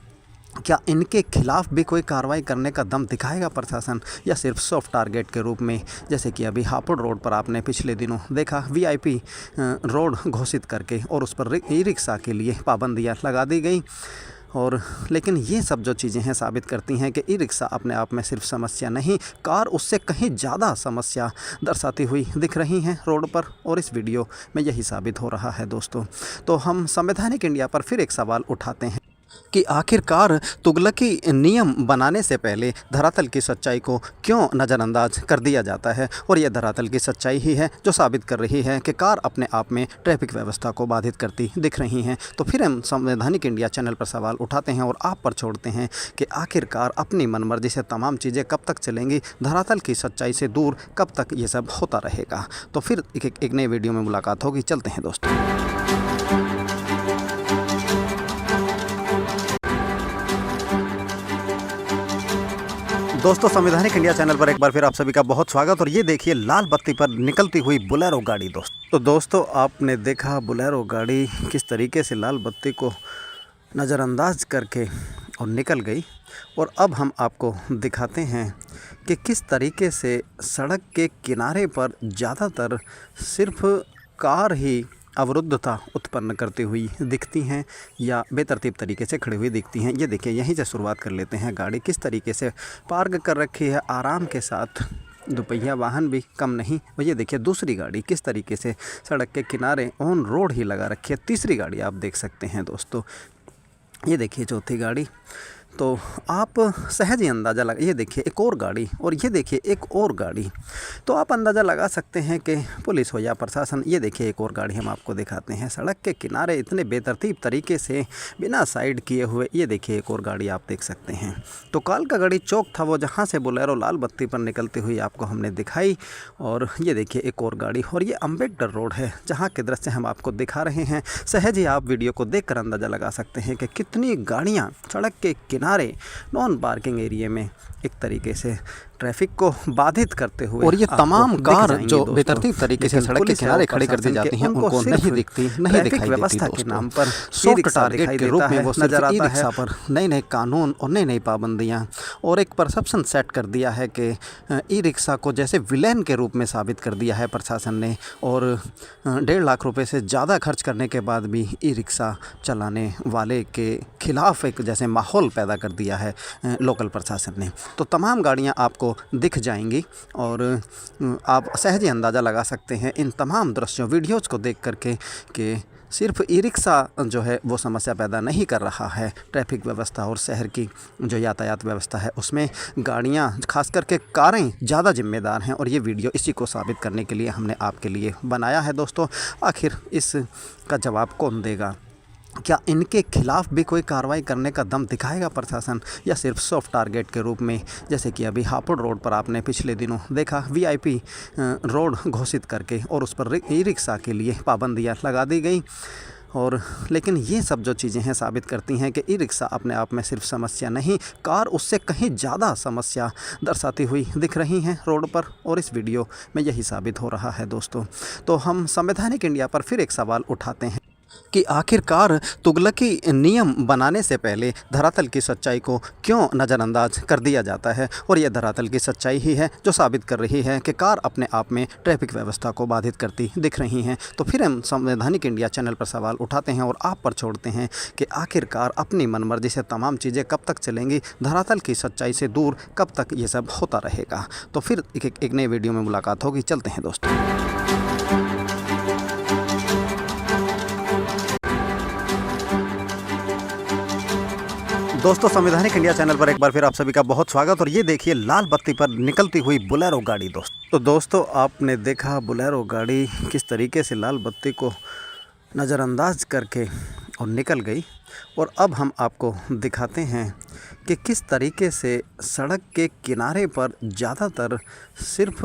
क्या इनके खिलाफ भी कोई कार्रवाई करने का दम दिखाएगा प्रशासन, या सिर्फ सॉफ्ट टारगेट के रूप में, जैसे कि अभी हापुड़ रोड पर आपने पिछले दिनों देखा वीआईपी रोड घोषित करके और उस पर ई रिक्शा के लिए पाबंदियां लगा दी गई। और लेकिन ये सब जो चीज़ें हैं साबित करती हैं कि ई रिक्शा अपने आप में सिर्फ समस्या नहीं, कार उससे कहीं ज़्यादा समस्या दर्शाती हुई दिख रही हैं रोड पर, और इस वीडियो में यही साबित हो रहा है दोस्तों। तो हम संवैधानिक इंडिया पर फिर एक सवाल उठाते हैं कि आखिरकार तुगलकी नियम बनाने से पहले धरातल की सच्चाई को क्यों नज़रअंदाज कर दिया जाता है, और यह धरातल की सच्चाई ही है जो साबित कर रही है कि कार अपने आप में ट्रैफिक व्यवस्था को बाधित करती दिख रही हैं। तो फिर हम संवैधानिक इंडिया चैनल पर सवाल उठाते हैं और आप पर छोड़ते हैं कि आखिरकार अपनी मनमर्जी से तमाम चीज़ें कब तक चलेंगी, धरातल की सच्चाई से दूर कब तक ये सब होता रहेगा। तो फिर एक नए वीडियो में मुलाकात होगी। चलते हैं दोस्तों। दोस्तों, संवैधानिक इंडिया चैनल पर एक बार फिर आप सभी का बहुत स्वागत। और ये देखिए लाल बत्ती पर निकलती हुई बोलेरो गाड़ी तो दोस्तों आपने देखा बोलेरो गाड़ी किस तरीके से लाल बत्ती को नज़रअंदाज करके और निकल गई। और अब हम आपको दिखाते हैं कि किस तरीके से सड़क के किनारे पर ज़्यादातर सिर्फ कार ही अवरुद्धता उत्पन्न करती हुई दिखती हैं या बेतरतीब तरीके से खड़ी हुई दिखती हैं। ये देखिए, यहीं से शुरुआत कर लेते हैं। गाड़ी किस तरीके से पार्क कर रखी है आराम के साथ, दोपहिया वाहन भी कम नहीं। और ये देखिए दूसरी गाड़ी किस तरीके से सड़क के किनारे ऑन रोड ही लगा रखी है। तीसरी गाड़ी आप देख सकते हैं दोस्तों। ये देखिए चौथी गाड़ी, तो आप सहज ही अंदाज़ा लगा। ये देखिए एक और गाड़ी, और ये देखिए एक और गाड़ी, तो आप अंदाज़ा लगा सकते हैं कि पुलिस हो या प्रशासन। ये देखिए एक और गाड़ी हम आपको दिखाते हैं सड़क के किनारे इतने बेतरतीब तरीके से बिना साइड किए हुए। ये देखिए एक और गाड़ी आप देख सकते हैं। तो कालकागड़ी चौक था वो, जहाँ से बोलेरो लाल बत्ती पर निकलती हुई आपको हमने दिखाई। और ये देखिए एक और गाड़ी, और ये अम्बेडकर रोड है जहाँ के दृश्य हम आपको दिखा रहे हैं। सहज ही आप वीडियो को देखकर अंदाज़ा लगा सकते हैं कि कितनी गाड़ियाँ सड़क के किनारे नॉन पार्किंग एरिया में एक तरीके से ट्रैफिक को बाधित करते हुए, और ये तमाम कार जो बेतरतीब तरीके से सड़क के किनारे खड़ी कर दी जाती हैं उनको नहीं दिखती, नहीं दिखाई व्यवस्था के नाम पर सॉफ्ट टारगेट के रूप में वो नजर आता है। पर नए नए कानून और नई नई पाबंदियां और एक परसेप्शन सेट कर दिया है कि ई रिक्शा को जैसे विलेन के रूप में साबित कर दिया है प्रशासन ने। और 1.5 लाख रुपए से ज़्यादा खर्च करने के बाद भी ई रिक्शा चलाने वाले के खिलाफ एक जैसे माहौल पैदा कर दिया है लोकल प्रशासन ने। तो तमाम गाड़ियां आपको दिख जाएंगी और आप सहज ही अंदाज़ा लगा सकते हैं इन तमाम दृश्यों वीडियोज़ को देख करके कि सिर्फ ई रिक्शा जो है वो समस्या पैदा नहीं कर रहा है ट्रैफिक व्यवस्था और शहर की जो यातायात व्यवस्था है उसमें गाड़ियां, खास करके कारें ज़्यादा जिम्मेदार हैं। और ये वीडियो इसी को साबित करने के लिए हमने आपके लिए बनाया है दोस्तों। आखिर इसका जवाब कौन देगा? क्या इनके खिलाफ भी कोई कार्रवाई करने का दम दिखाएगा प्रशासन, या सिर्फ सॉफ्ट टारगेट के रूप में, जैसे कि अभी हापुड़ रोड पर आपने पिछले दिनों देखा VIP रोड घोषित करके और उस पर ई रिक्शा के लिए पाबंदियां लगा दी गई। और लेकिन ये सब जो चीज़ें हैं साबित करती हैं कि ई रिक्शा अपने आप में सिर्फ समस्या नहीं, कार उससे कहीं ज़्यादा समस्या दर्शाती हुई दिख रही हैं रोड पर, और इस वीडियो में यही साबित हो रहा है दोस्तों। तो हम संवैधानिक इंडिया पर फिर एक सवाल उठाते हैं कि आखिरकार तुगलकी नियम बनाने से पहले धरातल की सच्चाई को क्यों नज़रअंदाज कर दिया जाता है, और यह धरातल की सच्चाई ही है जो साबित कर रही है कि कार अपने आप में ट्रैफिक व्यवस्था को बाधित करती दिख रही हैं। तो फिर हम संवैधानिक इंडिया चैनल पर सवाल उठाते हैं और आप पर छोड़ते हैं कि आखिरकार अपनी मनमर्जी से तमाम चीज़ें कब तक चलेंगी, धरातल की सच्चाई से दूर कब तक ये सब होता रहेगा। तो फिर एक नए वीडियो में मुलाकात होगी। चलते हैं दोस्तों। दोस्तों, संवैधानिक इंडिया चैनल पर एक बार फिर आप सभी का बहुत स्वागत। और ये देखिए लाल बत्ती पर निकलती हुई बोलेरो गाड़ी तो दोस्तों आपने देखा बोलेरो गाड़ी किस तरीके से लाल बत्ती को नज़रअंदाज करके और निकल गई। और अब हम आपको दिखाते हैं कि किस तरीके से सड़क के किनारे पर ज़्यादातर सिर्फ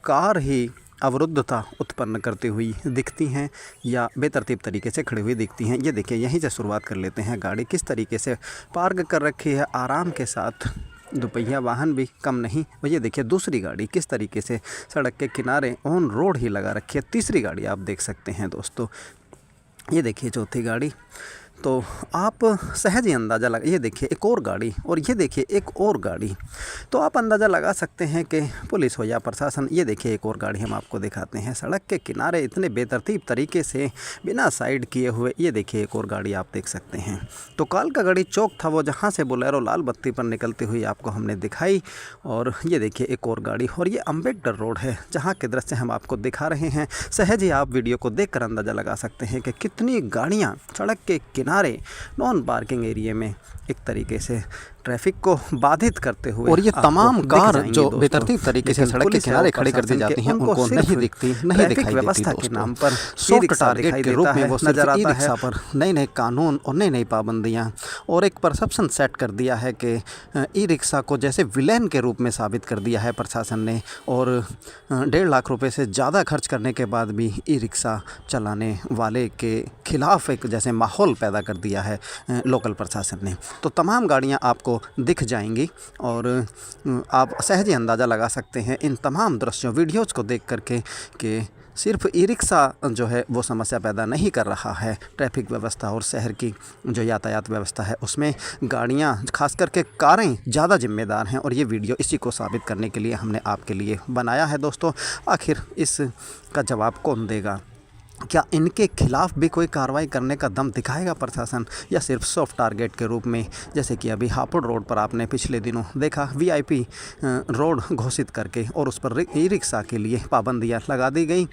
कार ही अवरुद्धता उत्पन्न करती हुई दिखती हैं या बेतरतीब तरीके से खड़ी हुई दिखती हैं। ये देखिए, यहीं से शुरुआत कर लेते हैं। गाड़ी किस तरीके से पार्क कर रखी है आराम के साथ, दोपहिया वाहन भी कम नहीं। और ये देखिए दूसरी गाड़ी किस तरीके से सड़क के किनारे ऑन रोड ही लगा रखी है। तीसरी गाड़ी आप देख सकते हैं दोस्तों। ये देखिए चौथी गाड़ी, तो आप सहज ही अंदाज़ा लगा, ये देखिए एक और गाड़ी और ये देखिए एक और गाड़ी, तो आप अंदाज़ा लगा सकते हैं कि पुलिस हो या प्रशासन। ये देखिए एक और गाड़ी हम आपको दिखाते हैं, सड़क के किनारे इतने बेतरतीब तरीके से बिना साइड किए हुए। ये देखिए एक और गाड़ी आप देख सकते हैं। तो कालकागड़ी चौक था वो, जहाँ से बोलेरो लाल बत्ती पर निकलती हुई आपको हमने दिखाई। और ये देखिए एक और गाड़ी और ये अम्बेडकर रोड है जहाँ के दृश्य हम आपको दिखा रहे हैं। सहज ही आप वीडियो को देखकर अंदाज़ा लगा सकते हैं कि कितनी गाड़ियाँ सड़क के किनारे नॉन पार्किंग एरिया में एक तरीके से ट्रैफिक को बाधित करते हुए, और ये तमाम कार जो बेतरतीब तरीके से सड़क के किनारे खड़ी कर दी जाती हैं उनको नहीं दिखती, नहीं दिखाई व्यवस्था के नाम पर सॉफ्ट टारगेट के रूप में वो नजर आता है। पर नए नए कानून और नई नई पाबंदियां और एक परसेप्शन सेट कर दिया है कि ई रिक्शा को जैसे विलेन के रूप में साबित कर दिया है प्रशासन ने। और 1.5 लाख रुपए से ज़्यादा खर्च करने के बाद भी ई रिक्शा चलाने वाले के खिलाफ एक जैसे माहौल पैदा कर दिया है लोकल प्रशासन ने। तो तमाम गाड़ियां आपको दिख जाएंगी और आप सहज ही अंदाज़ा लगा सकते हैं इन तमाम दृश्यों वीडियोज़ को देख करके कि सिर्फ ई रिक्शा जो है वो समस्या पैदा नहीं कर रहा है। ट्रैफिक व्यवस्था और शहर की जो यातायात व्यवस्था है उसमें गाड़ियां, खास करके कारें ज़्यादा जिम्मेदार हैं। और ये वीडियो इसी को साबित करने के लिए हमने आपके लिए बनाया है दोस्तों। आखिर इसका जवाब कौन देगा? क्या इनके खिलाफ भी कोई कार्रवाई करने का दम दिखाएगा प्रशासन, या सिर्फ सॉफ्ट टारगेट के रूप में, जैसे कि अभी हापुड़ रोड पर आपने पिछले दिनों देखा VIP रोड घोषित करके और उस पर ई रिक्शा के लिए पाबंदियां लगा दी गई।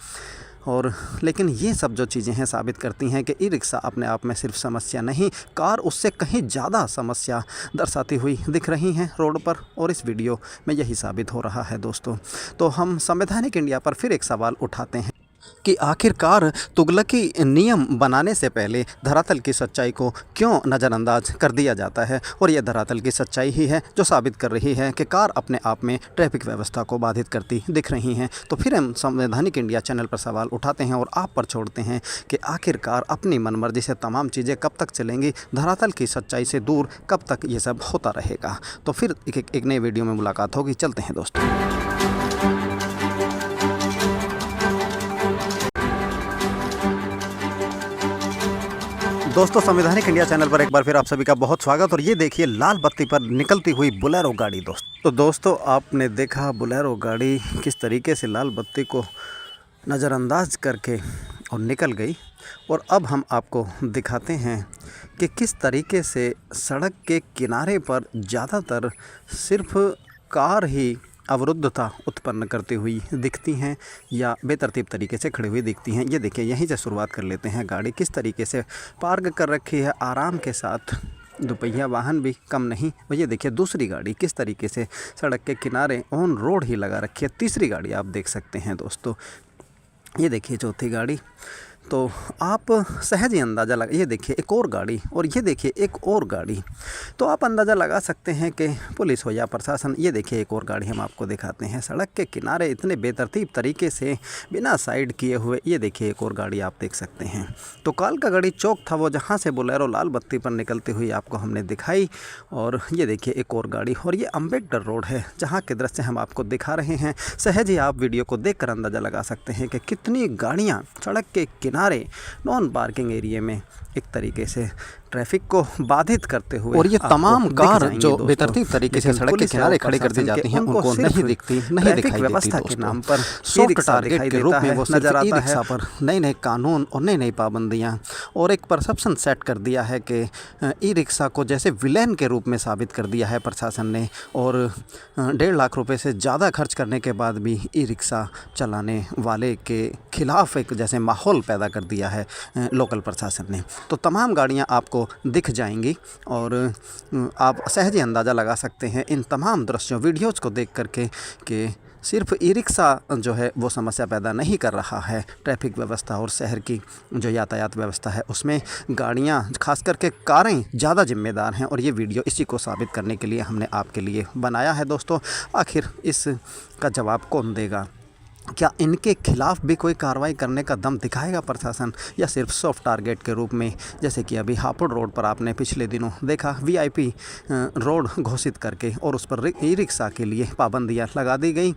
और लेकिन ये सब जो चीज़ें हैं साबित करती हैं कि ई रिक्शा अपने आप में सिर्फ समस्या नहीं, कार उससे कहीं ज़्यादा समस्या दर्शाती हुई दिख रही हैं रोड पर। और इस वीडियो में यही साबित हो रहा है दोस्तों। तो हम संवैधानिक इंडिया पर फिर एक सवाल उठाते हैं कि आखिरकार तुगलकी नियम बनाने से पहले धरातल की सच्चाई को क्यों नज़रअंदाज कर दिया जाता है। और यह धरातल की सच्चाई ही है जो साबित कर रही है कि कार अपने आप में ट्रैफिक व्यवस्था को बाधित करती दिख रही हैं। तो फिर हम संवैधानिक इंडिया चैनल पर सवाल उठाते हैं और आप पर छोड़ते हैं कि आखिरकार अपनी मनमर्जी से तमाम चीज़ें कब तक चलेंगी, धरातल की सच्चाई से दूर कब तक ये सब होता रहेगा। तो फिर एक नए वीडियो में मुलाकात होगी। चलते हैं दोस्तों। दोस्तों संवैधानिक इंडिया चैनल पर एक बार फिर आप सभी का बहुत स्वागत। और ये देखिए लाल बत्ती पर निकलती हुई बोलेरो गाड़ी तो दोस्तों आपने देखा बोलेरो गाड़ी किस तरीके से लाल बत्ती को नज़रअंदाज करके और निकल गई। और अब हम आपको दिखाते हैं कि किस तरीके से सड़क के किनारे पर ज़्यादातर सिर्फ कार ही अवरुद्धता उत्पन्न करती हुई दिखती हैं या बेतरतीब तरीके से खड़ी हुई दिखती हैं। ये देखिए यहीं से शुरुआत कर लेते हैं। गाड़ी किस तरीके से पार्क कर रखी है आराम के साथ, दोपहिया वाहन भी कम नहीं। और ये देखिए दूसरी गाड़ी किस तरीके से सड़क के किनारे ऑन रोड ही लगा रखी है। तीसरी गाड़ी आप देख सकते हैं दोस्तों। ये देखिए चौथी गाड़ी। तो आप सहज ही अंदाज़ा लगा, ये देखिए एक और गाड़ी और ये देखिए एक और गाड़ी, तो आप अंदाज़ा लगा सकते हैं कि पुलिस हो या प्रशासन। ये देखिए एक और गाड़ी हम आपको दिखाते हैं, सड़क के किनारे इतने बेतरतीब तरीके से बिना साइड किए हुए। ये देखिए एक और गाड़ी आप देख सकते हैं। तो कालकागड़ी चौक था वो, जहाँ से बोलेरो लाल बत्ती पर निकलती हुई आपको हमने दिखाई। और ये देखिए एक और गाड़ी और ये अम्बेडकर रोड है जहाँ के दृश्य हम आपको दिखा रहे हैं। सहज ही आप वीडियो को देखकर अंदाज़ा लगा सकते हैं कि कितनी गाड़ियाँ सड़क के किनारे नॉन पार्किंग एरिया में एक तरीके से ट्रैफिक को बाधित करते हुए। और ये तमाम कार जो बेतरतीब तरीके से सड़क के किनारे खड़ी कर दी जाती हैं उनको नहीं दिखती, नहीं दिखाई व्यवस्था के नाम पर सॉफ्ट टारगेट के रूप में वो नजर आता है। पर नए नए कानून और नई नई पाबंदियां और एक परसेप्शन सेट कर दिया है कि ई रिक्शा को जैसे विलेन के रूप में साबित कर दिया है प्रशासन ने। और 1.5 लाख रुपए से ज़्यादा खर्च करने के बाद भी ई रिक्शा चलाने वाले के खिलाफ एक जैसे माहौल पैदा कर दिया है लोकल प्रशासन ने। तो तमाम गाड़ियां आपको दिख जाएंगी और आप सहज ही अंदाज़ा लगा सकते हैं इन तमाम दृश्यों वीडियोज़ को देख करके कि सिर्फ ई रिक्शा जो है वो समस्या पैदा नहीं कर रहा है। ट्रैफिक व्यवस्था और शहर की जो यातायात व्यवस्था है उसमें गाड़ियां, खास करके कारें ज़्यादा जिम्मेदार हैं। और ये वीडियो इसी को साबित करने के लिए हमने आपके लिए बनाया है दोस्तों। आखिर इसका जवाब कौन देगा? क्या इनके खिलाफ भी कोई कार्रवाई करने का दम दिखाएगा प्रशासन, या सिर्फ सॉफ्ट टारगेट के रूप में, जैसे कि अभी हापुड़ रोड पर आपने पिछले दिनों देखा VIP रोड घोषित करके और उस पर ई रिक्शा के लिए पाबंदियां लगा दी गई।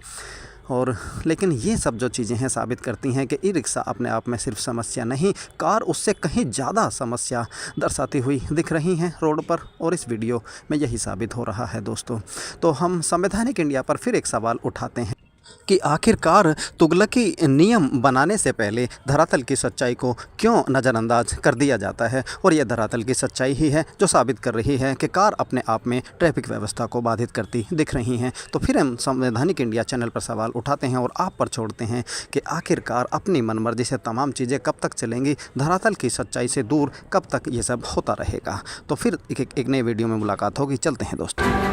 और लेकिन ये सब जो चीज़ें हैं साबित करती हैं कि ई रिक्शा अपने आप में सिर्फ समस्या नहीं, कार उससे कहीं ज़्यादा समस्या दर्शाती हुई दिख रही हैं रोड पर, और इस वीडियो में यही साबित हो रहा है दोस्तों। तो हम संवैधानिक इंडिया पर फिर एक सवाल उठाते हैं कि आखिरकार तुगलकी नियम बनाने से पहले धरातल की सच्चाई को क्यों नज़रअंदाज कर दिया जाता है। और यह धरातल की सच्चाई ही है जो साबित कर रही है कि कार अपने आप में ट्रैफिक व्यवस्था को बाधित करती दिख रही हैं। तो फिर हम संवैधानिक इंडिया चैनल पर सवाल उठाते हैं और आप पर छोड़ते हैं कि आखिरकार अपनी मनमर्जी से तमाम चीज़ें कब तक चलेंगी, धरातल की सच्चाई से दूर कब तक ये सब होता रहेगा। तो फिर एक नए वीडियो में मुलाकात होगी। चलते हैं दोस्तों।